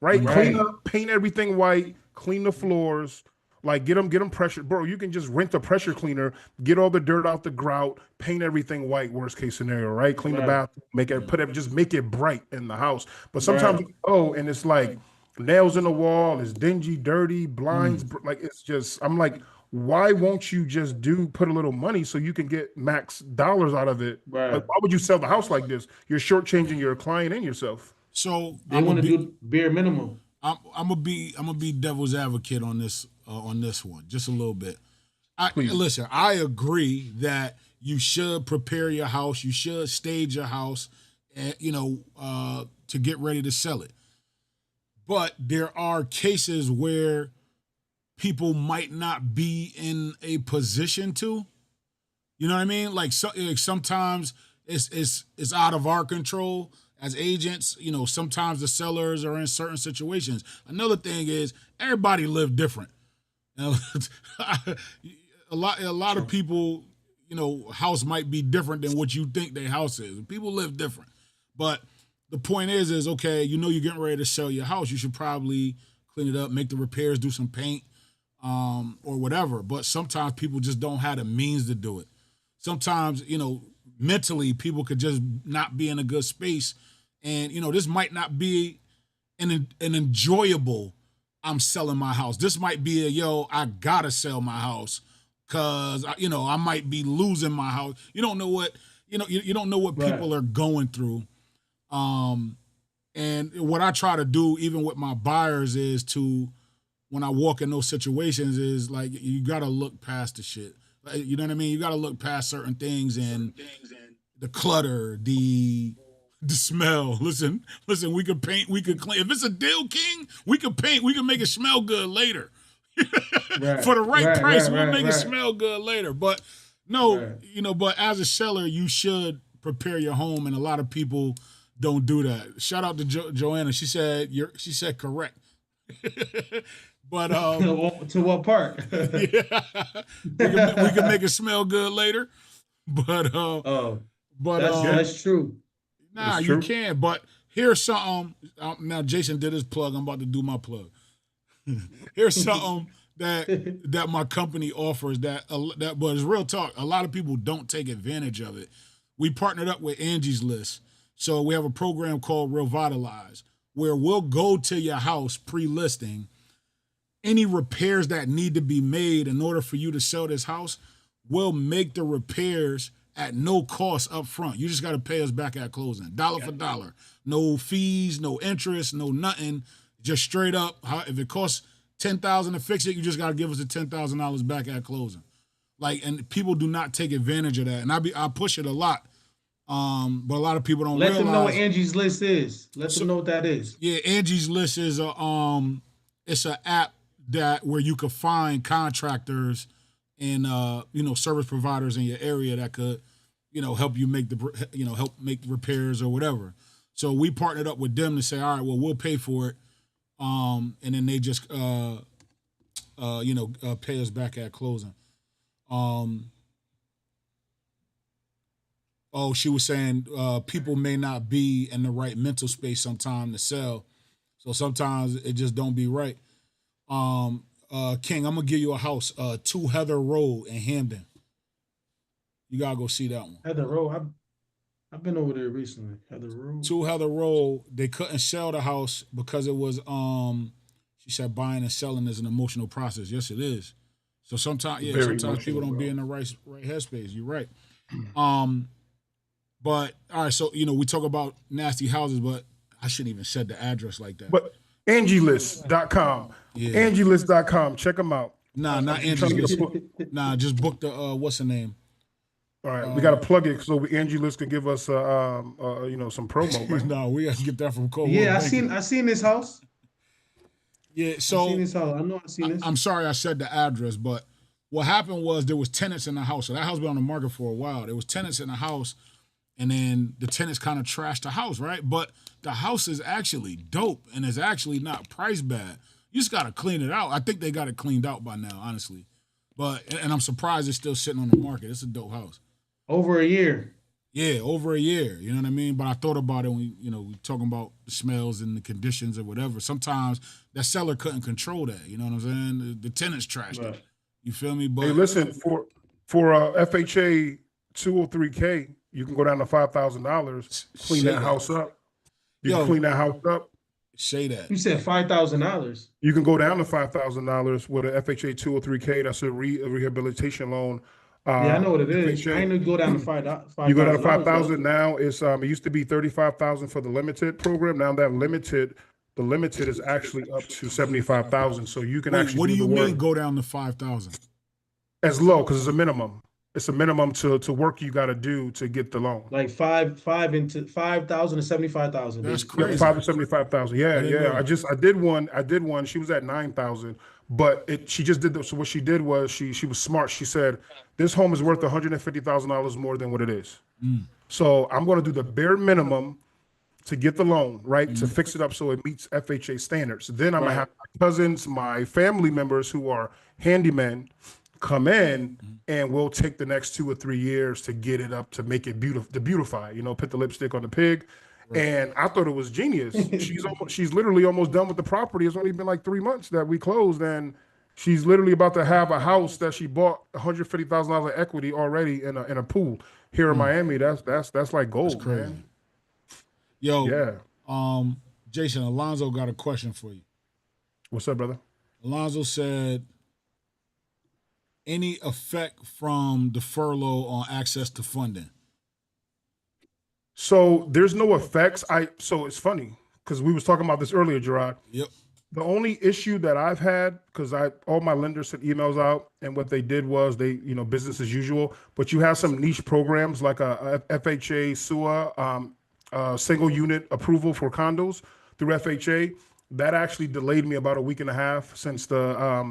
right? Right. Clean up, paint everything white, clean the floors. Like get them pressure, bro. You can just rent a pressure cleaner, get all the dirt out the grout, paint everything white. Worst case scenario, right? Clean the Right. bathroom, just make it bright in the house. But sometimes, Right. and it's like nails in the wall, it's dingy, dirty, blinds. Like it's just, I'm like, why won't you just put a little money so you can get max dollars out of it? Right. Like, why would you sell the house like this? You're shortchanging your client and yourself. So They want to do bare minimum. I'm gonna be devil's advocate on this one just a little bit. Please. Listen, I agree that you should prepare your house, you should stage your house, to get ready to sell it. But there are cases where people might not be in a position to. You know what I mean? Like sometimes it's out of our control as agents. Sometimes the sellers are in certain situations. Another thing is everybody live different. A lot of people, house might be different than what you think their house is. People live different. But the point is okay, you're getting ready to sell your house. You should probably clean it up, make the repairs, do some paint, or whatever. But sometimes people just don't have the means to do it. Sometimes, mentally people could just not be in a good space. And, this might not be an enjoyable, I'm selling my house. This might be I gotta sell my house because, I might be losing my house. You don't know what, you don't know what Right. people are going through. And what I try to do, even with my buyers, is when I walk in those situations, is like, you gotta look past the shit. You know what I mean? You got to look past certain things and the clutter, the smell. Listen, we could paint, we could clean. If it's a deal king, we could paint, we can make it smell good later. Right. For the right price, we'll make it right. smell good later. But no, Right. but as a seller, you should prepare your home, and a lot of people don't do that. Shout out to Joanna. She said correct. But To what part? yeah, we can make it smell good later. But That's true. nah, It's you true. can. But here's something. Now Jason did his plug. I'm about to do my plug. Here's something that my company offers but it's real talk. A lot of people don't take advantage of it. We partnered up with Angie's List, so we have a program called Revitalize, where we'll go to your house pre-listing. Any repairs that need to be made in order for you to sell this house, we'll make the repairs at no cost up front. You just got to pay us back at closing, dollar for dollar. No fees, no interest, no nothing. Just straight up. If it costs $10,000 to fix it, you just got to give us the $10,000 back at closing. And people do not take advantage of that. And I push it a lot. But a lot of people don't Let realize. them know what Angie's List is. Let them know what that is. Yeah, Angie's List is it's an app where you could find contractors and service providers in your area that could help you make help make repairs or whatever. So we partnered up with them to say, all right, well, we'll pay for it, and then they just pay us back at closing. Oh, she was saying people may not be in the right mental space sometime to sell, so sometimes it just don't be right. King, I'm gonna give you a house, 2 Heather Road in Hampden. You gotta go see that one. Heather Road. I've been over there recently. Heather Road. 2 Heather Road. They couldn't sell the house because it was she said buying and selling is an emotional process. Yes, it is. So sometimes, yeah, Very sometimes people don't emotional, be bro. in the right headspace. You're right. But all right, so we talk about nasty houses, but I shouldn't even said the address like that. But AngieList.com. Yeah. AngieList.com. Check them out. Nah, not I'm trying to Angie's get a List. Nah, just book the what's the name? All right, we got to plug it so Angie List can give us, some promo, man. No, we gotta get that from Cole. Yeah, I seen this house. Yeah, I so seen this house. I know I seen this. I'm sorry I said the address, but what happened was there was tenants in the house. So that house been on the market for a while. There was tenants in the house, and then the tenants kind of trashed the house, right? But the house is actually dope and it's actually not priced bad. You just gotta clean it out. I think they got it cleaned out by now, honestly. But and I'm surprised it's still sitting on the market. It's a dope house. Over a year. Yeah, over a year. You know what I mean? But I thought about it when we talking about the smells and the conditions or whatever. Sometimes that seller couldn't control that. You know what I'm saying? The tenants trashed it. You feel me? But Hey, listen, for FHA 203K, you can go down to $5,000, clean Say that that. house up. You Yo. can clean that house up. say that. You said $5,000. You can go down to $5,000 with a FHA 203K. That's a rehabilitation loan. Yeah, I know what it is. FHA. I ain't gonna go down to $5,000. You go down to 5,000 now. It's it used to be 35,000 for the limited program. Now that the limited is actually up to 75,000. So you can Wait, actually what do do you the mean work go down to 5,000? as low because it's a minimum. It's a minimum to work you got to do to get the loan. Like 5,000 to 75,000. That's basically. crazy. 5 to 75,000. Yeah, didn't yeah. know. I did one. She was at 9,000, but she just did. So what she did was she was smart. She said, "This home is worth $150,000 more than what it is. So I'm going to do the bare minimum to get the loan, right? To fix it up so it meets FHA standards. Then I'm gonna have my cousins, my family members who are handymen come in and we'll take the next 2 or 3 years to get it up to make it beautiful, to beautify, put the lipstick on the pig." And I thought it was genius. She's literally almost done with the property. It's only been like 3 months that we closed, and she's literally about to have a house that she bought $150,000 of equity already in a pool here in Miami. That's like gold, Crazy. man. Yo, Yeah. Jason, Alonzo got a question for you. What's up, brother? Alonzo said, any effect from the furlough on access to funding? So there's no effects. So it's funny because we was talking about this earlier, Jerard. Yep. The only issue that I've had, because all my lenders sent emails out, and what they did was they, business as usual. But you have some niche programs like a FHA SUA, single unit approval for condos through FHA. That actually delayed me about a week and a half since the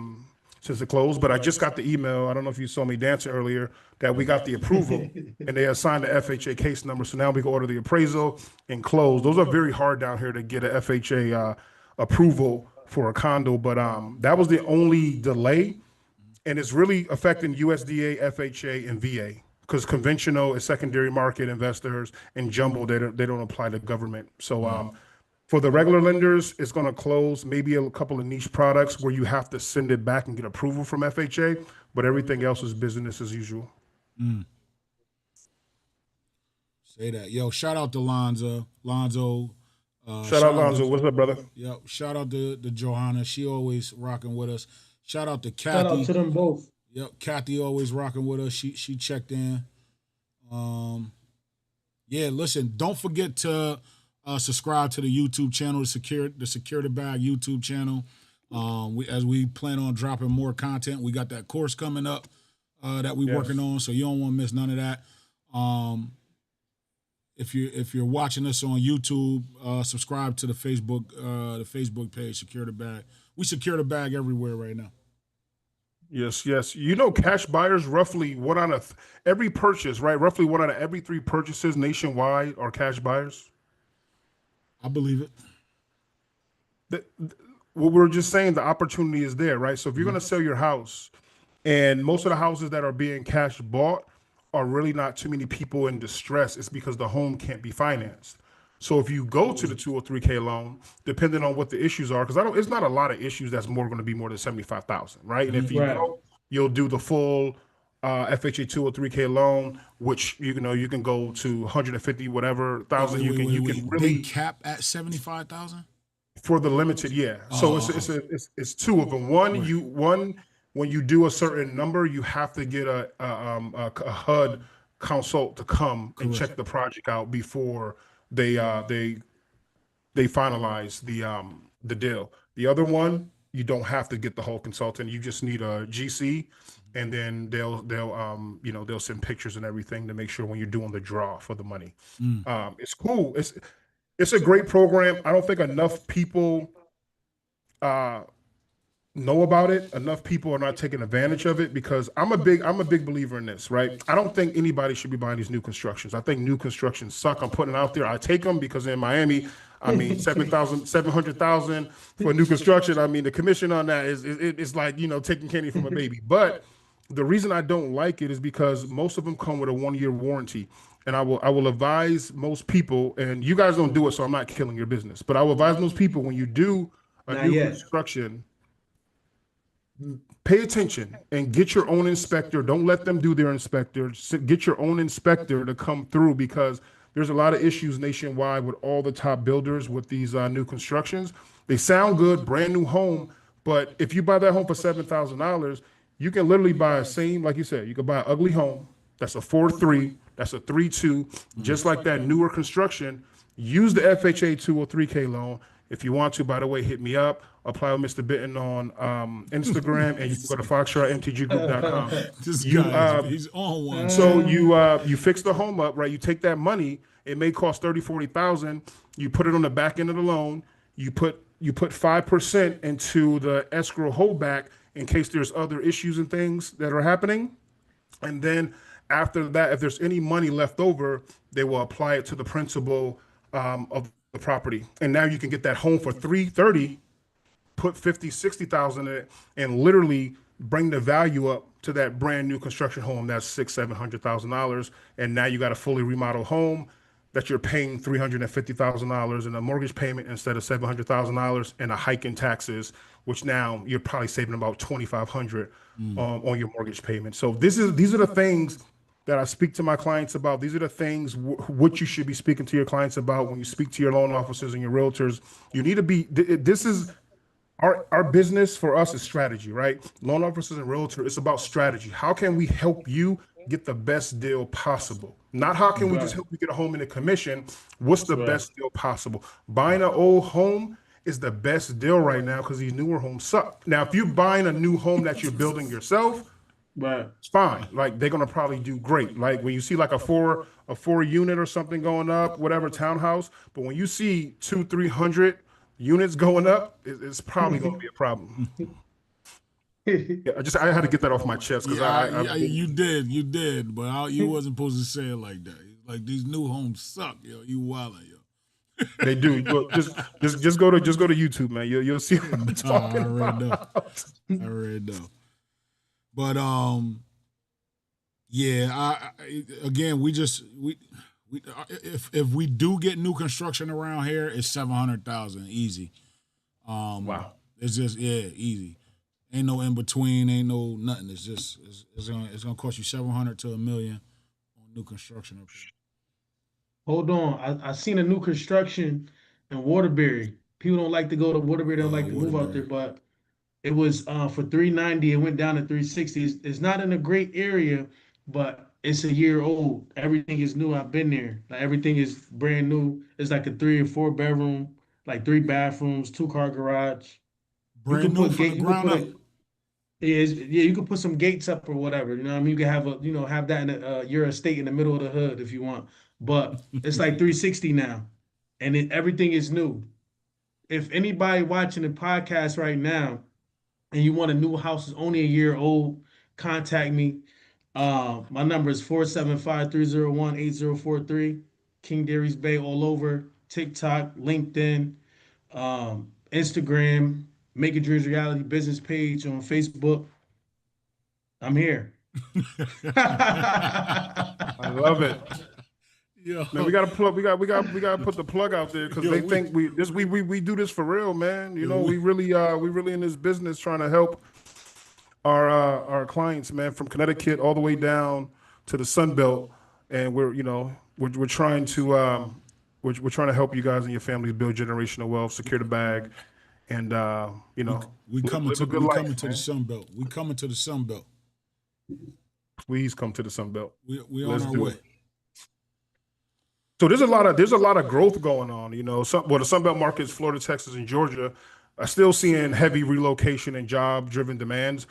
close. But I just got the email. I don't know if you saw me dancing earlier, that we got the approval and they assigned the FHA case number. So now we can order the appraisal and close. Those are very hard down here to get a FHA approval for a condo. But that was the only delay. And it's really affecting USDA, FHA, and VA. Because conventional is secondary market investors, and jumbo, they don't apply to government. So for the regular lenders, it's going to close maybe a couple of niche products where you have to send it back and get approval from FHA, but everything else is business as usual. Say that. Yo, shout out to Lonzo. Shout out Lonzo. What's up, brother? Yo, shout out to Johanna. She always rocking with us. Shout out to Kathy. Shout out to them both. Yep, Kathy always rocking with us. She checked in. Yeah, listen, don't forget to subscribe to the YouTube channel, the Secure the Bag YouTube channel. As we plan on dropping more content, we got that course coming up that we're working on, so you don't want to miss none of that. If you're watching us on YouTube, subscribe to the Facebook page, Secure the Bag. We secure the bag everywhere right now. Yes. Cash buyers, roughly one out of every purchase, right? Roughly one out of every 3 purchases nationwide are cash buyers. I believe it. What we're just saying, the opportunity is there, right? So if you're going to sell your house, and most of the houses that are being cash bought are really not too many people in distress, it's because the home can't be financed. So if you go to the 203K loan, depending on what the issues are, because I don't, it's not a lot of issues that's more going to be more than 75,000, right? And if you Right. go, you'll do the full FHA 203K loan, which you know you can go to 150 whatever thousand. You can They really cap at 75,000. for the limited, yeah. So it's two of them. One when you do a certain number, you have to get a HUD consult to come and check Correct. the project out before they uh they they finalize the deal. The other one, you don't have to get the whole consultant. You just need a GC, and then they'll you know they'll send pictures and everything to make sure when you're doing the draw for the money. Mm. It's cool. It's a great program. I don't think enough people uh know about it. Enough people are not taking advantage of it because I'm a big believer in this, right? I don't think anybody should be buying these new constructions. I think new constructions suck. I'm putting it out there. I take them because in Miami, I mean 700,000 for new construction. I mean the commission on that it's like, you know, taking candy from a baby. But the reason I don't like it is because most of them come with a 1 year warranty. And I will advise most people, and you guys don't do it, so I'm not killing your business. But I will advise most people when you do a Not new yet. construction, pay attention and get your own inspector. Don't let them do their inspector. Get your own inspector to come through because there's a lot of issues nationwide with all the top builders with these new constructions. They sound good, brand new home, but if you buy that home for $7,000, you can literally buy a same, like you said, you can buy an ugly home. That's a 4.3, that's a 3.2, just like that newer construction. Use the FHA 203K loan. If you want to, by the way, hit me up. Apply with Mr. Benton on Instagram, and you can go to foxtrotmtggroup.com. This You guy, he's on one. so you fix the home up, right? You take that money, it may cost 30, 40,000. You put it on the back end of the loan. You put 5% into the escrow holdback in case there's other issues and things that are happening. And then after that, if there's any money left over, they will apply it to the principal of the property. And now you can get that home for 330, put 50, 60,000 in it, and literally bring the value up to that brand new construction home that's $600,000, $700,000. And now you got a fully remodeled home that you're paying $350,000 in a mortgage payment instead of $700,000 and a hike in taxes, which now you're probably saving about 2,500 on your mortgage payment. So these are the things that I speak to my clients about. These are the things what you should be speaking to your clients about when you speak to your loan officers and your realtors. You need to be. This is our business for us is strategy, right? Loan officers and realtors, it's about strategy. How can we help you get the best deal possible? Not how can we just help you get a home in a commission. What's the best deal possible? Buying an old home is the best deal right now because these newer homes suck. Now, if you're buying a new home that you're building yourself, Right. it's fine. Like they're gonna probably do great. Like when you see like a four unit or something going up, whatever townhouse. But when you see 200-300 units going up, it's probably gonna be a problem. Yeah, I had to get that off my chest because You did, but you wasn't supposed to say it like that. Like these new homes suck, yo. You wildin', yo. they do. Look, just go to YouTube, man. You'll see what I'm talking I already about. know. I already know. But yeah. Again, if we do get new construction around here, it's 700,000 easy. Wow. It's just easy. Ain't no in between. Ain't no nothing. It's just it's gonna cost you 700 to $1 million on new construction up here. Hold on. I seen a new construction in Waterbury. People don't like to go to Waterbury, they don't like to move out there, Waterbury. but it was for 390. It went down to 360. It's not in a great area, but it's a year old. Everything is new. I've been there. Like everything is brand new. It's like a 3 or 4 bedroom, like 3 bathrooms, 2 car garage. You Brand could new put from gate. the You could ground put up. a yeah. You could put some gates up or whatever. You know what I mean? You can have have that in your estate in the middle of the hood if you want. But it's like 360 now, and everything is new. If anybody watching the podcast right now and you want a new house is only a year old, contact me. My number is 475-301-8043. King Darice-Bey all over TikTok, LinkedIn, Instagram, Make Your Dreams Reality business page on Facebook. I'm here. I love it. Yo, Man, we gotta plug. We gotta put the plug out there because they think we do this for real, man. You know, we really in this business trying to help our clients, man, from Connecticut all the way down to the Sun Belt, and we're trying to we're trying to help you guys and your families build generational wealth, secure the bag, and we coming live to a good we life, coming to man. the Sun Belt. We coming to the Sun Belt. Please come to the Sun Belt. We on Let's our do way. it. So there's a lot of growth going on. You know, the Sun Belt markets, Florida, Texas, and Georgia, are still seeing heavy relocation and job-driven demands.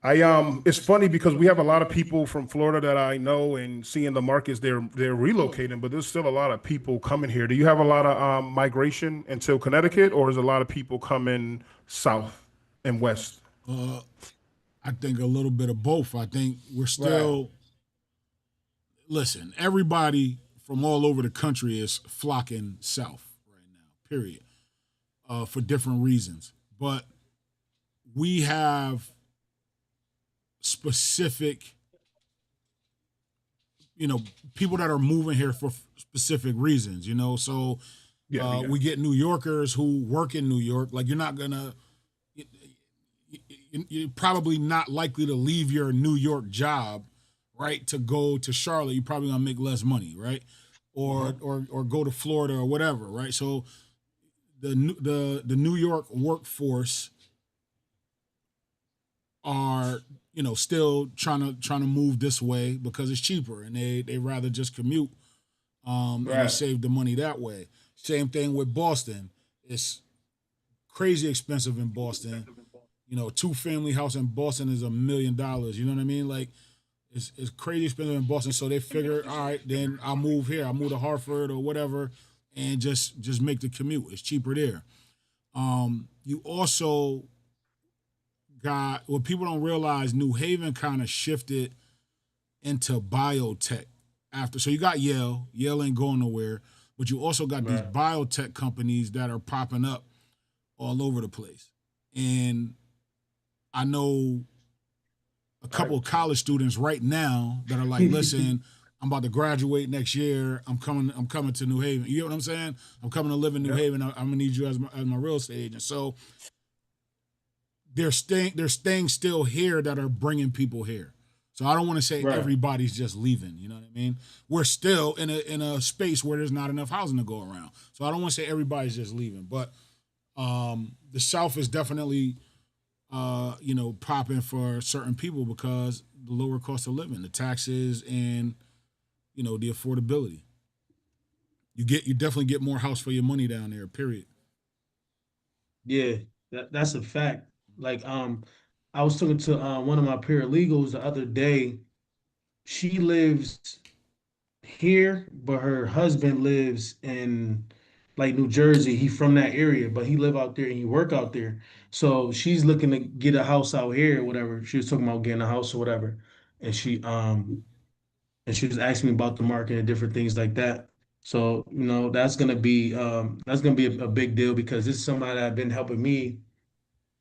It's funny because we have a lot of people from Florida that I know, and seeing the markets they're relocating, but there's still a lot of people coming here. Do you have a lot of migration into Connecticut, or is a lot of people coming south and west? I think a little bit of both. I think we're still listen, everybody from all over the country is flocking south right now, period. For different reasons. But we have specific, people that are moving here for specific reasons, So we get New Yorkers who work in New York. Like you're probably not likely to leave your New York job, right, to go to Charlotte. You're probably gonna make less money, right? Or go to Florida or whatever, right? So the New York workforce are still trying to move this way because it's cheaper and they rather just commute and they save the money that way. Same thing with Boston. It's crazy expensive in Boston. 2-family house in Boston is $1 million. You know what I mean? Like it's crazy expensive in Boston. So they figure, all right, then I'll move here. I'll move to Hartford or whatever and just make the commute. It's cheaper there. You also got what people don't realize. New Haven kind of shifted into biotech after. So you got Yale. Yale ain't going nowhere, but you also got these biotech companies that are popping up all over the place. And I know a couple of college students right now that are like, listen, I'm about to graduate next year. I'm coming to New Haven. You know what I'm saying? I'm coming to live in New Haven. I'm gonna need you as my real estate agent. So they're staying still here that are bringing people here. So I don't want to say everybody's just leaving. You know what I mean? We're still in a space where there's not enough housing to go around. So I don't want to say everybody's just leaving. But the South is definitely popping for certain people because the lower cost of living, the taxes, and the affordability. You definitely get more house for your money down there. Period. Yeah, that's a fact. Like I was talking to one of my paralegals the other day. She lives here, but her husband lives in like New Jersey. He from that area, but he live out there and he work out there. So she's looking to get a house out here or whatever. She was talking about getting a house or whatever. And she was asking me about the market and different things like that. So, that's gonna be a big deal because this is somebody that been helping me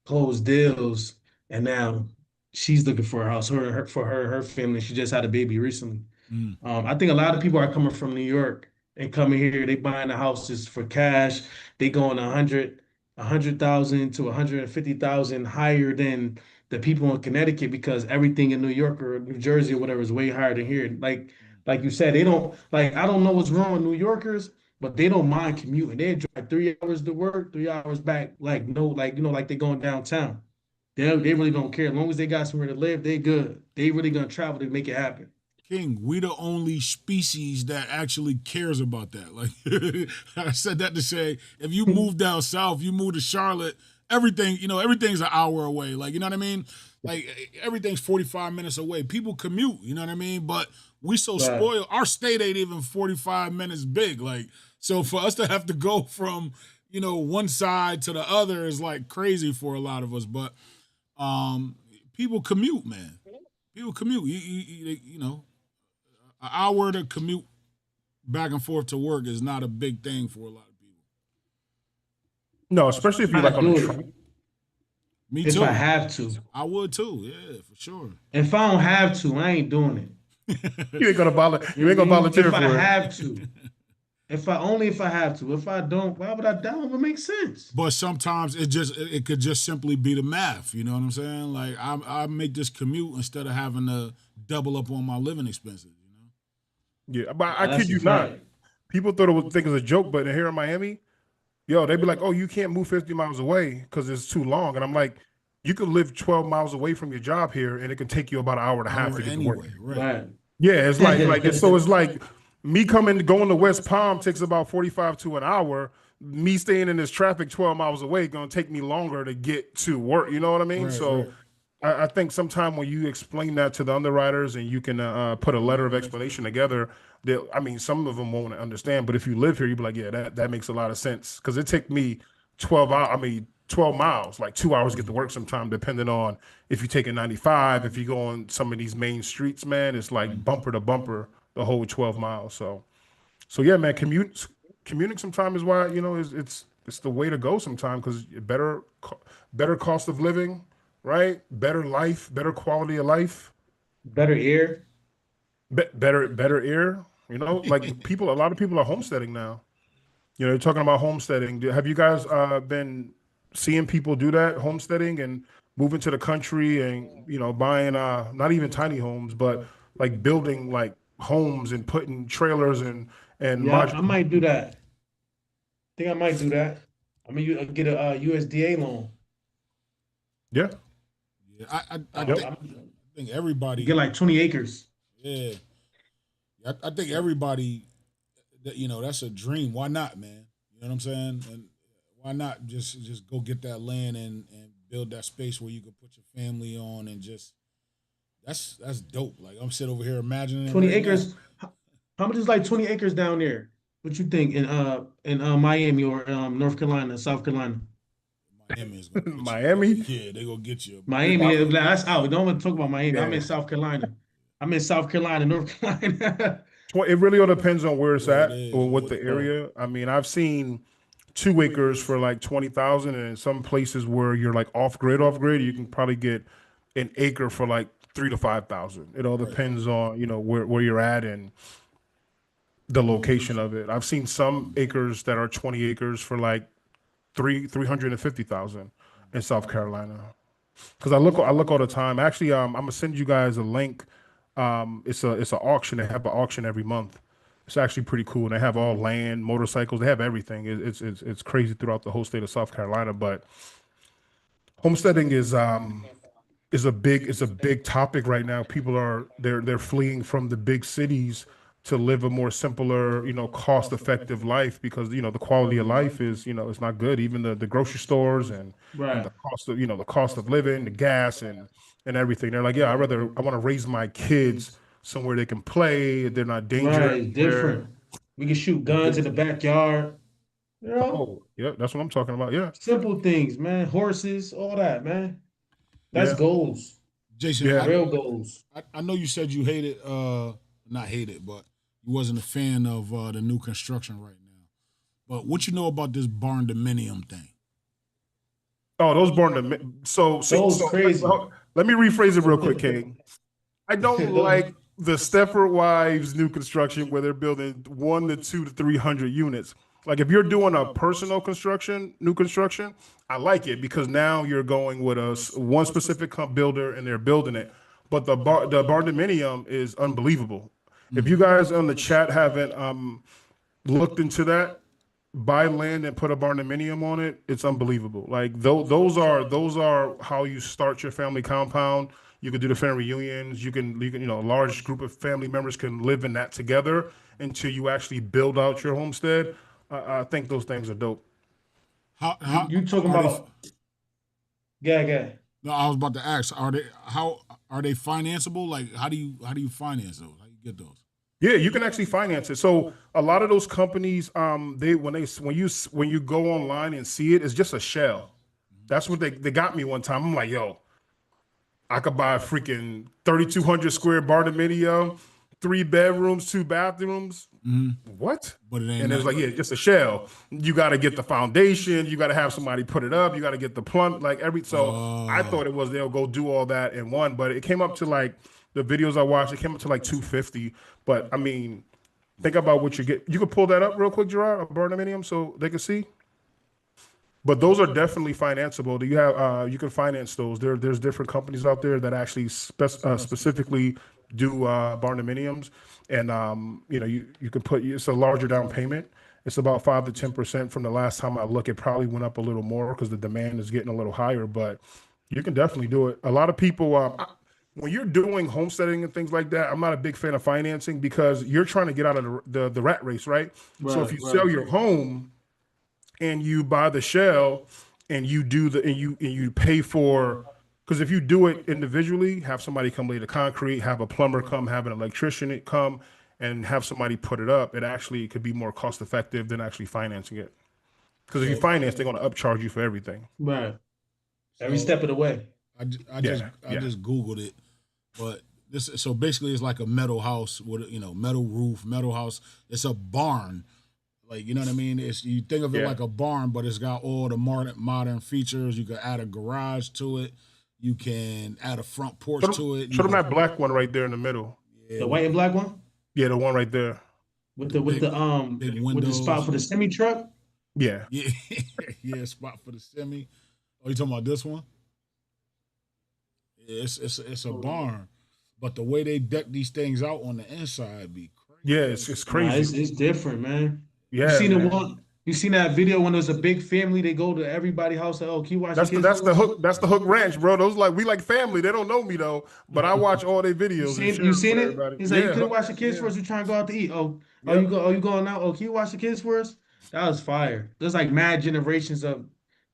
close deals, and now she's looking for a house. Her family. She just had a baby recently. I think a lot of people are coming from New York and coming here. They buying the houses for cash. They going 100,000 to 150,000 higher than the people in Connecticut because everything in New York or New Jersey or whatever is way higher than here. Like you said, they don't like. I don't know what's wrong with New Yorkers, but they don't mind commuting. They drive 3 hours to work, 3 hours back. Like no, like they going downtown. They really don't care. As long as they got somewhere to live, they good. They really gonna travel to make it happen. King, we the only species that actually cares about that. Like I said that to say, if you move down south, you move to Charlotte, everything's an hour away. Like, you know what I mean? Like everything's 45 minutes away. People commute, you know what I mean? But we so spoiled. Our state ain't even 45 minutes big. Like, so for us to have to go from, one side to the other is like crazy for a lot of us. But people commute, man. People commute. An hour to commute back and forth to work is not a big thing for a lot of people. No, especially if you're like on a train. Me if too. I have to. I would too. Yeah, for sure. If I don't have to, I ain't doing it. You ain't gonna You know what I mean? volunteer If I for it. have to. If I have to. If I don't, why would I? That don't make sense. But sometimes it could just simply be the math. You know what I'm saying? Like I make this commute instead of having to double up on my living expenses. You know? Yeah, but I That's kid a you not. fact. People thought it was think it's a joke, but here in Miami, yo, they'd be like, "Oh, you can't move 50 miles away because it's too long." And I'm like, "You could live 12 miles away from your job here, and it can take you about an hour and a half Hour to get to work." anyway, right? Right. Yeah, it's it's like me going to West Palm takes about 45 to an hour. Me staying in this traffic 12 miles away gonna take me longer to get to work. You know what I mean? Right, So right. I think sometime when you explain that to the underwriters and you can put a letter of explanation together, I mean, some of them won't understand, but if you live here, you'll be like, yeah, that makes a lot of sense. Because it take me 12 miles, like 2 hours to get to work sometime, depending on if you take a 95, if you go on some of these main streets, man, it's like bumper to bumper the whole 12 miles. So yeah, man, commuting sometime is why, it's the way to go sometime because better cost of living, right? Better life, better quality of life, Better ear. better air. Like a lot of people are homesteading now. You're talking about homesteading. Have you guys been seeing people do that, homesteading and moving to the country and buying not even tiny homes, but like building like homes and putting trailers and Yeah, I modular. might do that. Think I might do that. I mean, you get a USDA loan. Yeah. Yeah, I Yep. think You everybody. get like 20 acres. Yeah, I think everybody. That's a dream. Why not, man? You know what I'm saying? And why not just go get that land and build that space where you can put your family on and just that's dope. Like I'm sitting over here imagining it 20 right now. acres. How much is like 20 acres down there? What you think in Miami or North Carolina, South Carolina? Miami is gonna get you. Miami. Yeah, they gonna get you. Miami, yeah, that's out. Don't want to talk about Miami. I'm Yeah. in South Carolina. I'm in South Carolina, North Carolina. It really all depends on where it's Where it at is. or what the area. I mean, I've seen 2 acres for like 20,000, and in some places where you're like off grid, you can probably get an acre for like 3 to 5,000. It all depends on where you're at and the location of it. I've seen some acres that are 20 acres for like 350,000 in South Carolina. Because I look all the time. Actually, I'm gonna send you guys a link. It's an auction. They have an auction every month. It's actually pretty cool. And they have all land, motorcycles. They have everything. It's crazy throughout the whole state of South Carolina. But homesteading is a big topic right now. People they're fleeing from the big cities to live a more simpler, cost effective life because the quality of life is it's not good. Even the grocery stores and Right. the cost of living, the gas and everything. They're like, yeah, I want to raise my kids somewhere they can play. They're not dangerous. Right. It's different. We can shoot guns in the backyard. You know, Oh, yeah, that's what I'm talking about. Yeah, simple things, man. Horses, all that, man. That's yeah, goals. Jason, yeah. Real goals. I know you said you hated, not hated, but you wasn't a fan of the new construction right now. But what you know about this barn dominium thing? Oh, those born to Those crazy. let me rephrase it real quick, King. I don't Those- like the Stepford Wives new construction where they're building 1 to 2 to 300 units. Like if you're doing a personal construction, new construction, I like it because now you're going with one specific builder and they're building it. But the barndominium is unbelievable. If you guys on the chat haven't looked into that, buy land and put a barndominium on it, it's unbelievable. Like those are how you start your family compound. You can do the family reunions. You can a large group of family members can live in that together until you actually build out your homestead. I think those things are dope. you talking are they? about? Yeah. No, I was about to ask. Are they financeable? Like how do you finance those? How do you get those? Yeah, you can actually finance it. So a lot of those companies, when you go online and see it, it's just a shell. That's what they got me one time. I'm like, yo, I could buy a freaking 3,200 square barndominium, 3 bedrooms, 2 bathrooms. What? But it ain't And it's like, nothing. yeah, just a shell. You got to get the foundation. You got to have somebody put it up. You got to get the plumb, like so I thought it was they'll go do all that in one, but it came up to like the videos I watched, it came up to like 250. But I mean, think about what you get. You could pull that up real quick, Jerard, a barndominium so they can see. But those are definitely financeable. Do you have you can finance those. There's different companies out there that actually specifically do barndominiums, and you know you can put it's a larger down payment. It's about 5 to 10% from the last time I look. It probably went up a little more because the demand is getting a little higher, but you can definitely do it. A lot of people when you're doing homesteading and things like that, I'm not a big fan of financing because you're trying to get out of the rat race, right? So if you sell your home and you buy the shell and you do and you pay for, because if you do it individually, have somebody come lay the concrete, have a plumber come, have an electrician come, and have somebody put it up, it actually could be more cost effective than actually financing it. Because if you finance, they're going to upcharge you for everything. Right. Every step of the way. I just Googled it, but so basically it's like a metal house with metal roof, metal house. It's a barn. Like, you know what I mean? You think of it like a barn, but it's got all the modern features. You can add a garage to it. You can add a front porch to it. Show them that black one right there in the middle. Yeah, the white and black one? Yeah, the one right there. With the spot for the semi truck? Yeah. Yeah. Yeah, spot for the semi. Oh, you talking about this one? Yeah, it's a barn. But the way they deck these things out on the inside be crazy. Yeah, it's crazy. It's different, man. Yeah, you seen that video when there's a big family, they go to everybody's house and can you watch that's the Hook Ranch, bro. Those we like family. They don't know me though, but I watch all their videos. You seen it? He's like, you couldn't watch the kids first, we trying to go out to eat. You going out? Oh, can you watch the kids first? That was fire. There's like mad generations of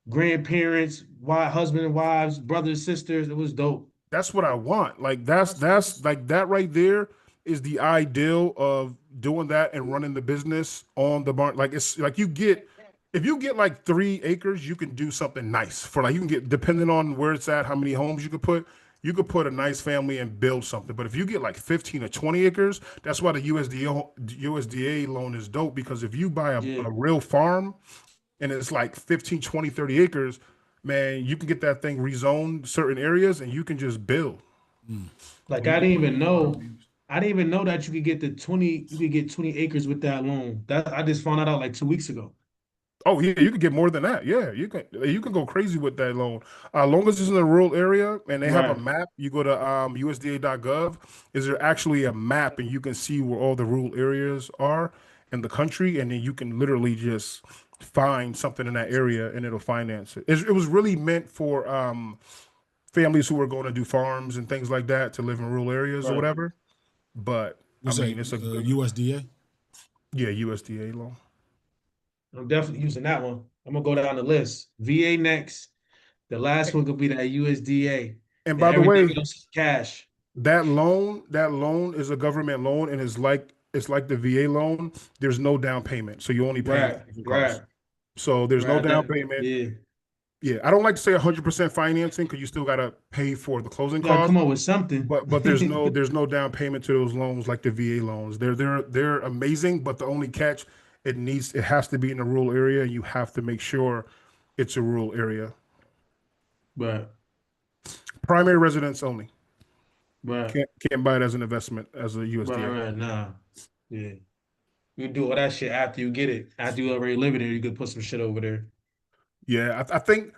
grandparents, husband and wives, brothers, sisters. It was dope. That's what I want. Like that's like that right there is the ideal of doing that and running the business on the barn. Like it's like if you get like 3 acres, you can do something nice for like you can get depending on where it's at, how many homes you could put a nice family and build something. But if you get like 15 or 20 acres, that's why the USDA loan is dope, because if you buy a real farm and it's like 15, 20, 30 acres, man, you can get that thing rezoned certain areas and you can just build. Like I didn't even know that you could get 20 acres with that loan. That I just found that out like 2 weeks ago. Oh yeah, you could get more than that. Yeah, you can go crazy with that loan. Long as it's in a rural area and they have a map, you go to USDA.gov. Is there actually a map and you can see where all the rural areas are in the country, and then you can literally just find something in that area and it'll finance it. It was really meant for families who were going to do farms and things like that to live in rural areas or whatever. But it's a USDA. Yeah, USDA loan. I'm definitely using that one. I'm gonna go down the list. VA next. The last one could be that USDA. And by the way, cash. That loan is a government loan, and it's like the VA loan. There's no down payment, so you only pay. Right. So there's no down payment. Yeah. I don't like to say 100% financing because you still gotta pay for the closing costs. Come up with something. But there's no down payment to those loans like the VA loans. They're amazing, but the only catch, it has to be in a rural area. You have to make sure it's a rural area. Right. Primary residence only. Right. Can't buy it as an investment as a USDA. Right. Nah. Yeah. You do all that shit after you get it. After you already live there, you could put some shit over there. Yeah, I think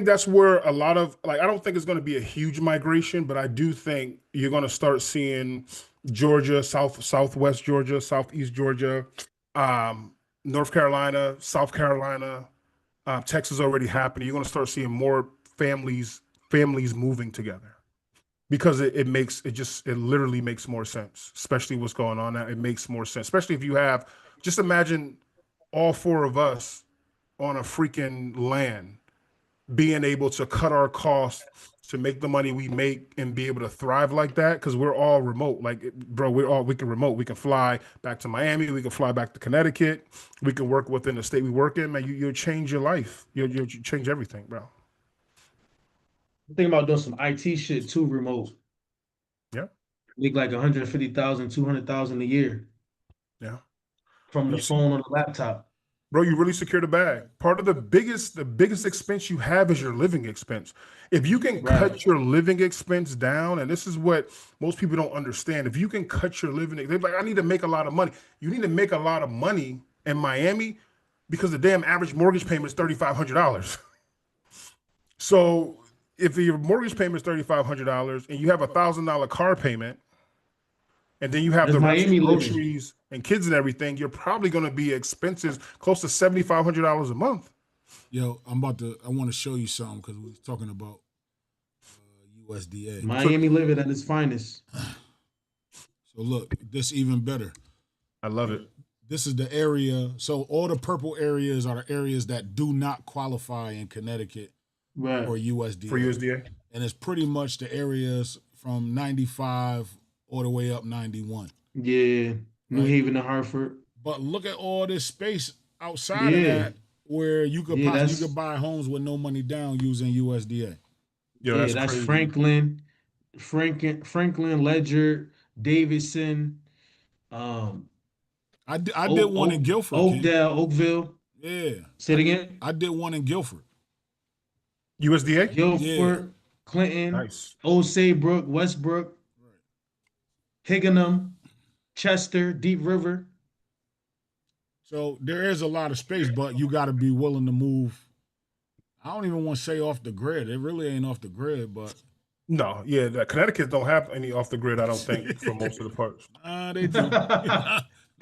that's where a lot of I don't think it's going to be a huge migration, but I do think you're going to start seeing Georgia, southwest Georgia, southeast Georgia, North Carolina, South Carolina, Texas already happening. You're going to start seeing more families moving together because it literally makes more sense, especially what's going on now. It makes more sense, especially if you have, just imagine all 4 of us on a freaking land being able to cut our costs to make the money we make and be able to thrive like that, because we're all remote. Like, bro, we can remote. We can fly back to Miami. We can fly back to Connecticut. We can work within the state we work in. Man, you'll change your life. You'll change everything, bro. I'm thinking about doing some IT shit too, remote. Yeah. Make like 150,000, 200,000 a year Yeah. from the You see, phone or the laptop. bro, you really secure the bag. Part of the biggest expense you have is your living expense. If you can Right. cut your living expense down, and this is what most people don't understand, if you can cut your living, they're like, I need to make a lot of money. You need to make a lot of money in Miami because the damn average mortgage payment is $3,500. So if your mortgage payment is $3,500 and you have $1,000 car payment, and then you have That's the rent, Miami living. groceries, and kids and everything, you're probably going to be expenses close to $7,500 a month. Yo, I want to show you something because we was talking about USDA. Miami living at its finest. So look, this even better. I love it. This is the area. So all the purple areas are the areas that do not qualify in Connecticut Right. for USDA. For USDA. And it's pretty much the areas from 95 all the way up 91. Yeah. New Right. Haven and Hartford. But look at all this space outside of Yeah. that where you could Yeah, possibly that's- you could buy homes with no money down using USDA. Yo, Yeah, that's that's crazy. Franklin, Ledger, Davidson, I did one in Guilford. King. Oakdale, Oakville. Yeah. Say it again. I did one in Guilford. USDA? Guilford, Clinton, Nice. Old Saybrook, Westbrook, Higginham, Chester, Deep River. So there is a lot of space, but you got to be willing to move. I don't even want to say off the grid. It really ain't off the grid, but No, yeah, Connecticut don't have any off the grid, I don't think, for most of the parts. they do.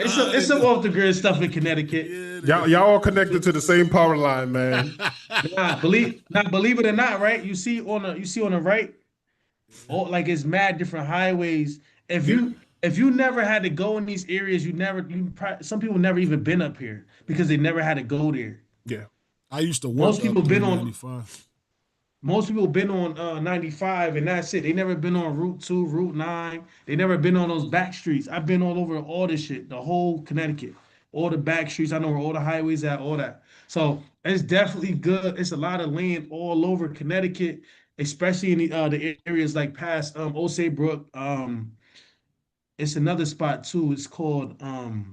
It's some off the grid stuff in Connecticut. Yeah, Y'all all connected to the same power line, man. Believe it or not, right? You see on the right, like it's mad different highways. If you never had to go in these areas, some people never even been up here because they never had to go there. Yeah. I used to work. Most people up been through on- 95. Most people been on 95 and that's it. They never been on Route 2, Route 9. They never been on those back streets. I've been all over all this shit, the whole Connecticut, all the back streets. I know where all the highways at, all that. So it's definitely good. It's a lot of land all over Connecticut, especially in the areas like past Osage Brook. It's another spot too. It's called what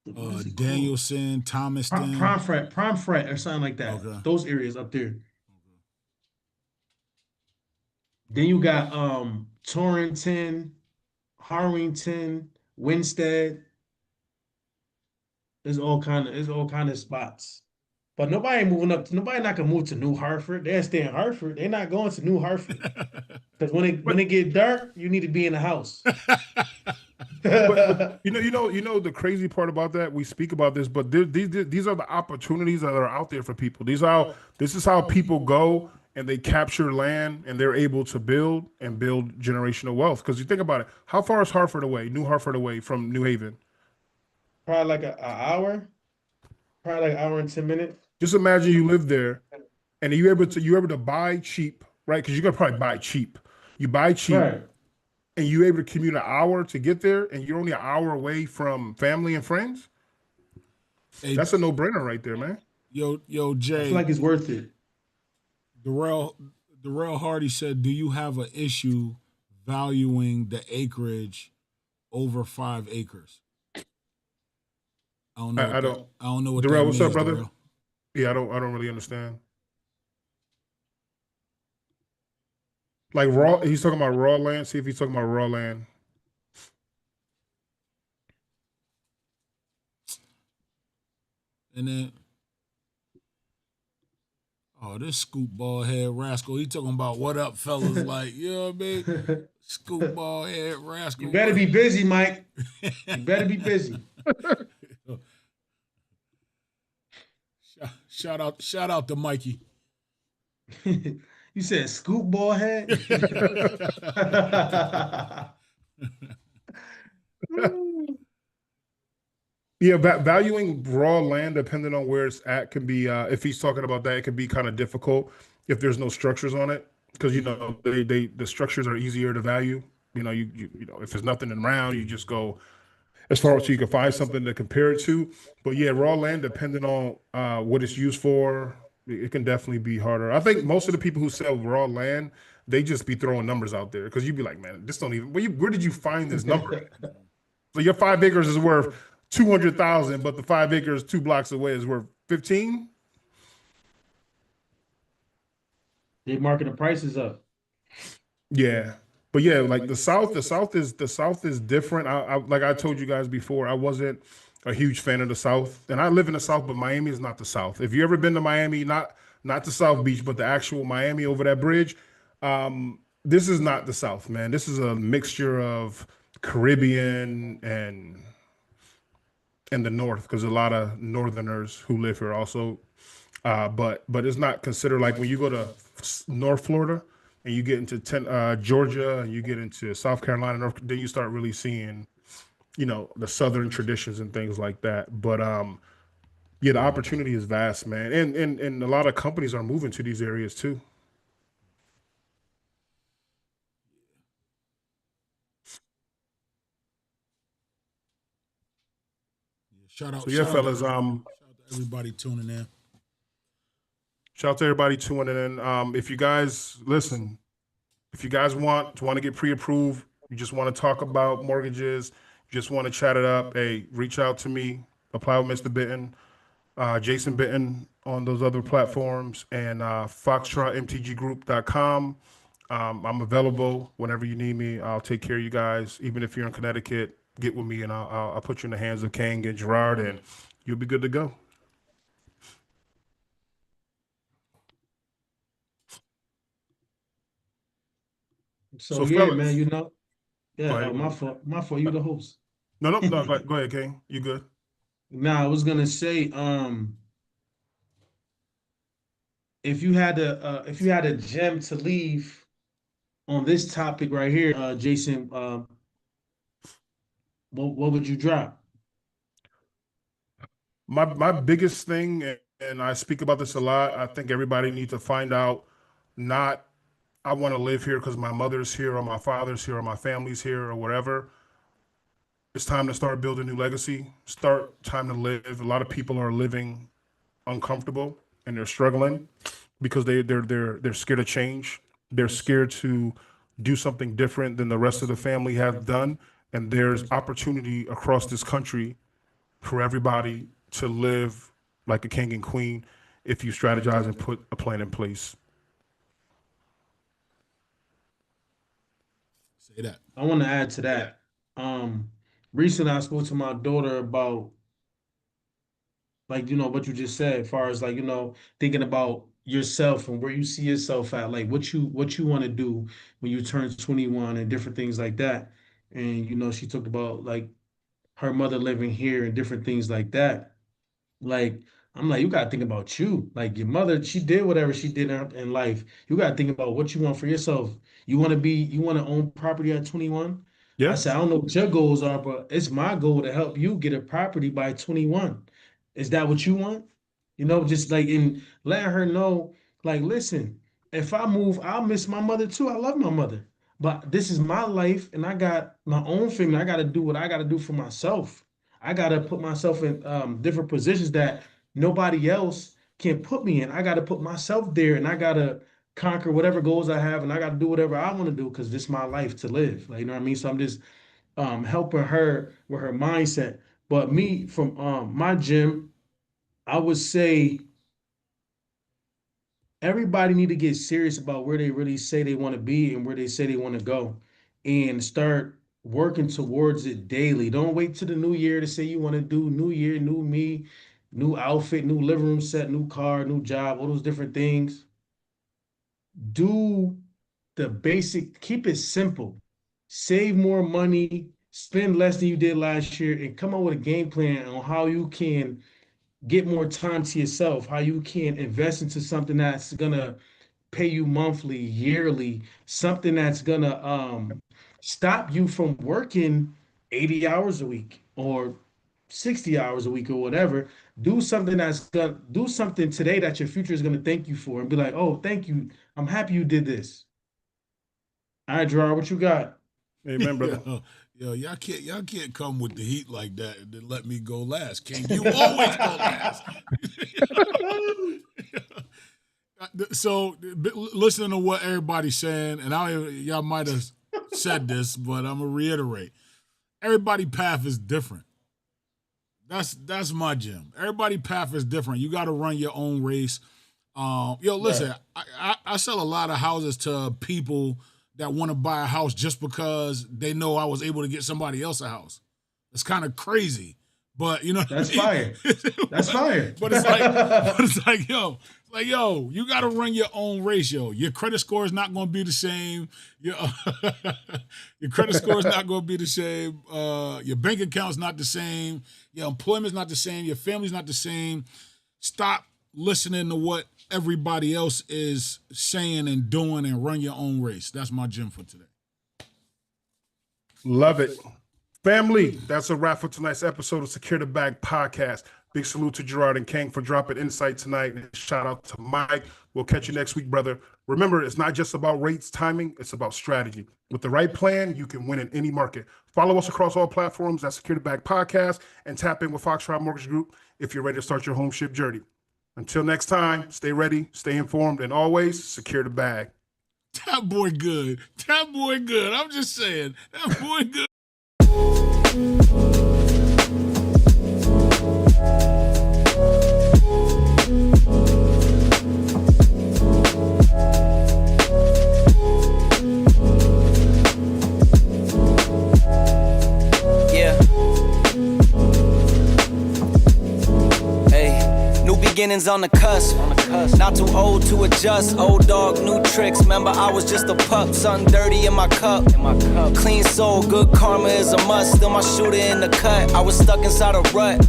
is it called? Danielson, Thomaston. Pomfret or something like that. Okay. Those areas up there. Then you got Torrington, Harrington, Winstead. There's all kind of spots. But nobody not gonna move to New Hartford. They'll stay in Hartford. They're not going to New Hartford. Because when it get dark, you need to be in the house. But you know the crazy part about that. We speak about this, but these are the opportunities that are out there for people. This is how people go and they capture land and they're able to build generational wealth. Because you think about it, how far is New Hartford away from New Haven? Probably like an hour. Probably like an hour and 10 minutes. Just imagine you live there, and you're able to buy cheap, right? Because you're gonna probably buy cheap. You buy cheap. Right. And you're able to commute an hour to get there, and you're only an hour away from family and friends. Hey, That's a no-brainer right there, man. Yo, I Jay. feel like it's worth it. Darrell Hardy said, "Do you have an issue valuing the acreage over 5 acres?" I don't know. I don't. I don't know what Darrell, that what's means, up, brother? Darrell. Yeah, I don't really understand. Like raw, he's talking about raw land. See if he's talking about raw land. And then, this scoop ball head rascal. He talking about what up, fellas? Like, you know what I mean? Scoop ball head rascal. You better be busy, Mike. You better be busy. Shout out to Mikey. You said scoop ball head? Yeah, valuing raw land depending on where it's at can be. If he's talking about that, it can be kind of difficult if there's no structures on it, because the structures are easier to value. If there's nothing around, you just go as far as you can find something to compare it to. But yeah, raw land, depending on what it's used for, it can definitely be harder. I think most of the people who sell raw land, they just be throwing numbers out there because you'd be like, man, this don't even. Where did you find this number at? So your 5 acres is worth 200,000, but the 5 acres 2 blocks away is worth 15. They marking the prices up. Yeah, but yeah, like the South is different. Like I told you guys before, I wasn't a huge fan of the South, and I live in the South, but Miami is not the South. If you ever been to Miami, not the South Beach, but the actual Miami over that bridge, this is not the South, man. This is a mixture of Caribbean and the North, because a lot of Northerners who live here also. But it's not considered like when you go to North Florida and you get into Georgia and you get into South Carolina, then you start really seeing, the Southern traditions and things like that. But yeah, the opportunity is vast, man, and a lot of companies are moving to these areas too. Shout out, So yeah, fellas, shout out to everybody tuning in. shout out to everybody tuning in. If you guys listen, if you guys want to get pre-approved, you just want to talk about mortgages, you just want to chat it up, hey, reach out to me, apply with Mr. Benton, Jason Benton on those other platforms, and foxtrotmtggroup.com. I'm available whenever you need me. I'll take care of you guys. Even if you're in Connecticut, get with me and I'll put you in the hands of Kang and Jerard, and you'll be good to go. So So, yeah, fellas, man, go yeah, ahead. my fault, you the host. No, go ahead, Kang. You good? Now I was gonna say, if you had a gem to leave on this topic right here, Jason, what would you drop? My biggest thing, and I speak about this a lot, I think everybody needs to find out, not I want to live here because my mother's here or my father's here or my family's here or whatever. It's time to start building a new legacy. Time to live. A lot of people are living uncomfortable and they're struggling because they're scared of change. They're scared to do something different than the rest of the family have done. And there's opportunity across this country for everybody to live like a king and queen if you strategize and put a plan in place. Say that. I want to add to that. Um, Recently I spoke to my daughter about like what you just said, as far as like thinking about yourself and where you see yourself at, like what you want to do when you turn 21 and different things like that. And she talked about like her mother living here and different things like that. Like, I'm like, you gotta think about you. Like your mother, she did whatever she did in life. You gotta think about what you want for yourself. You want to own property at 21? I Yeah. said, I don't know what your goals are, but it's my goal to help you get a property by 21. Is that what you want? Just like in letting her know, like, listen, if I move, I'll miss my mother too. I love my mother. But this is my life and I got my own family. I gotta do what I gotta do for myself. I gotta put myself in different positions that nobody else can put me in. I gotta put myself there, and I gotta conquer whatever goals I have, and I gotta do whatever I want to do because this is my life to live. Like, you know what I mean? So I'm just helping her with her mindset. But me from my gym, I would say everybody need to get serious about where they really say they want to be and where they say they want to go and start working towards it daily. Don't wait till the new year to say you want to do new year, new me, new outfit, new living room set, new car, new job, all those different things. Do the basic, keep it simple. Save more money, spend less than you did last year, and come up with a game plan on how you can get more time to yourself, how you can invest into something that's gonna pay you monthly, yearly, something that's gonna stop you from working 80 hours a week or 60 hours a week or whatever. Do something today that your future is gonna thank you for and be like, oh, thank you. I'm happy you did this. All right, Gerard, what you got? Amen, brother. Yo, y'all can't come with the heat like that and then let me go last. King, you always go last. listening to what everybody's saying, and y'all might have said this, but I'm gonna reiterate. Everybody's path is different. That's my gym. Everybody's path is different. You got to run your own race. Listen, I sell a lot of houses to people that want to buy a house just because they know I was able to get somebody else a house. It's kind of crazy, but that's fire. That's fire. But it's like, yo, you got to run your own race, yo. Your credit score is not going to be the same. Your credit score is not going to be the same. Your bank account's not the same. Your employment's not the same. Your family's not the same. Stop listening to what everybody else is saying and doing and run your own race. That's my gym for today. Love it. Family, that's a wrap for tonight's episode of Secure the Bag Podcast. Big salute to Jerard and King for dropping insight tonight. And shout out to Mike. We'll catch you next week, brother. Remember, it's not just about rates, timing. It's about strategy. With the right plan, you can win in any market. Follow us across all platforms at Secure the Bag Podcast and tap in with Foxtrot Mortgage Group if you're ready to start your home ship journey. Until next time, stay ready, stay informed, and always secure the bag. That boy good. I'm just saying, that boy good. Beginnings on the cusp. Not too old to adjust. Old dog, new tricks. Remember, I was just a pup. Something dirty in my cup. Clean soul, good karma is a must. Still my shooter in the cut. I was stuck inside a rut.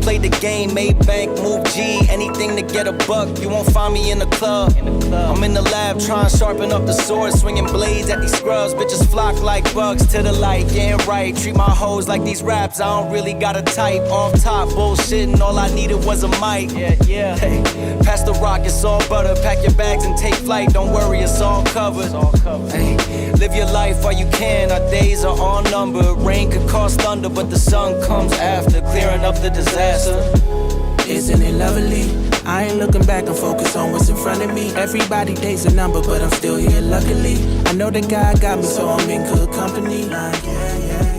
Played the game, made bank, moved G. Anything to get a buck. You won't find me in the club. I'm in the lab trying to sharpen up the sword. Swinging blades at these scrubs. Bitches flock like bugs to the light. Getting right. Treat my hoes like these raps. I don't really got a type. Off top, bullshitting. All I needed was a mic. Yeah. Hey, pass the rock, it's all butter. Pack your bags and take flight. Don't worry, it's all covered. Hey, live your life while you can. Our days are all numbered. Rain could cause thunder, but the sun comes after, clearing up the disaster. Isn't it lovely? I ain't looking back, I'm focused on what's in front of me. Everybody days a number, but I'm still here luckily. I know that God got me, so I'm in good company. Yeah.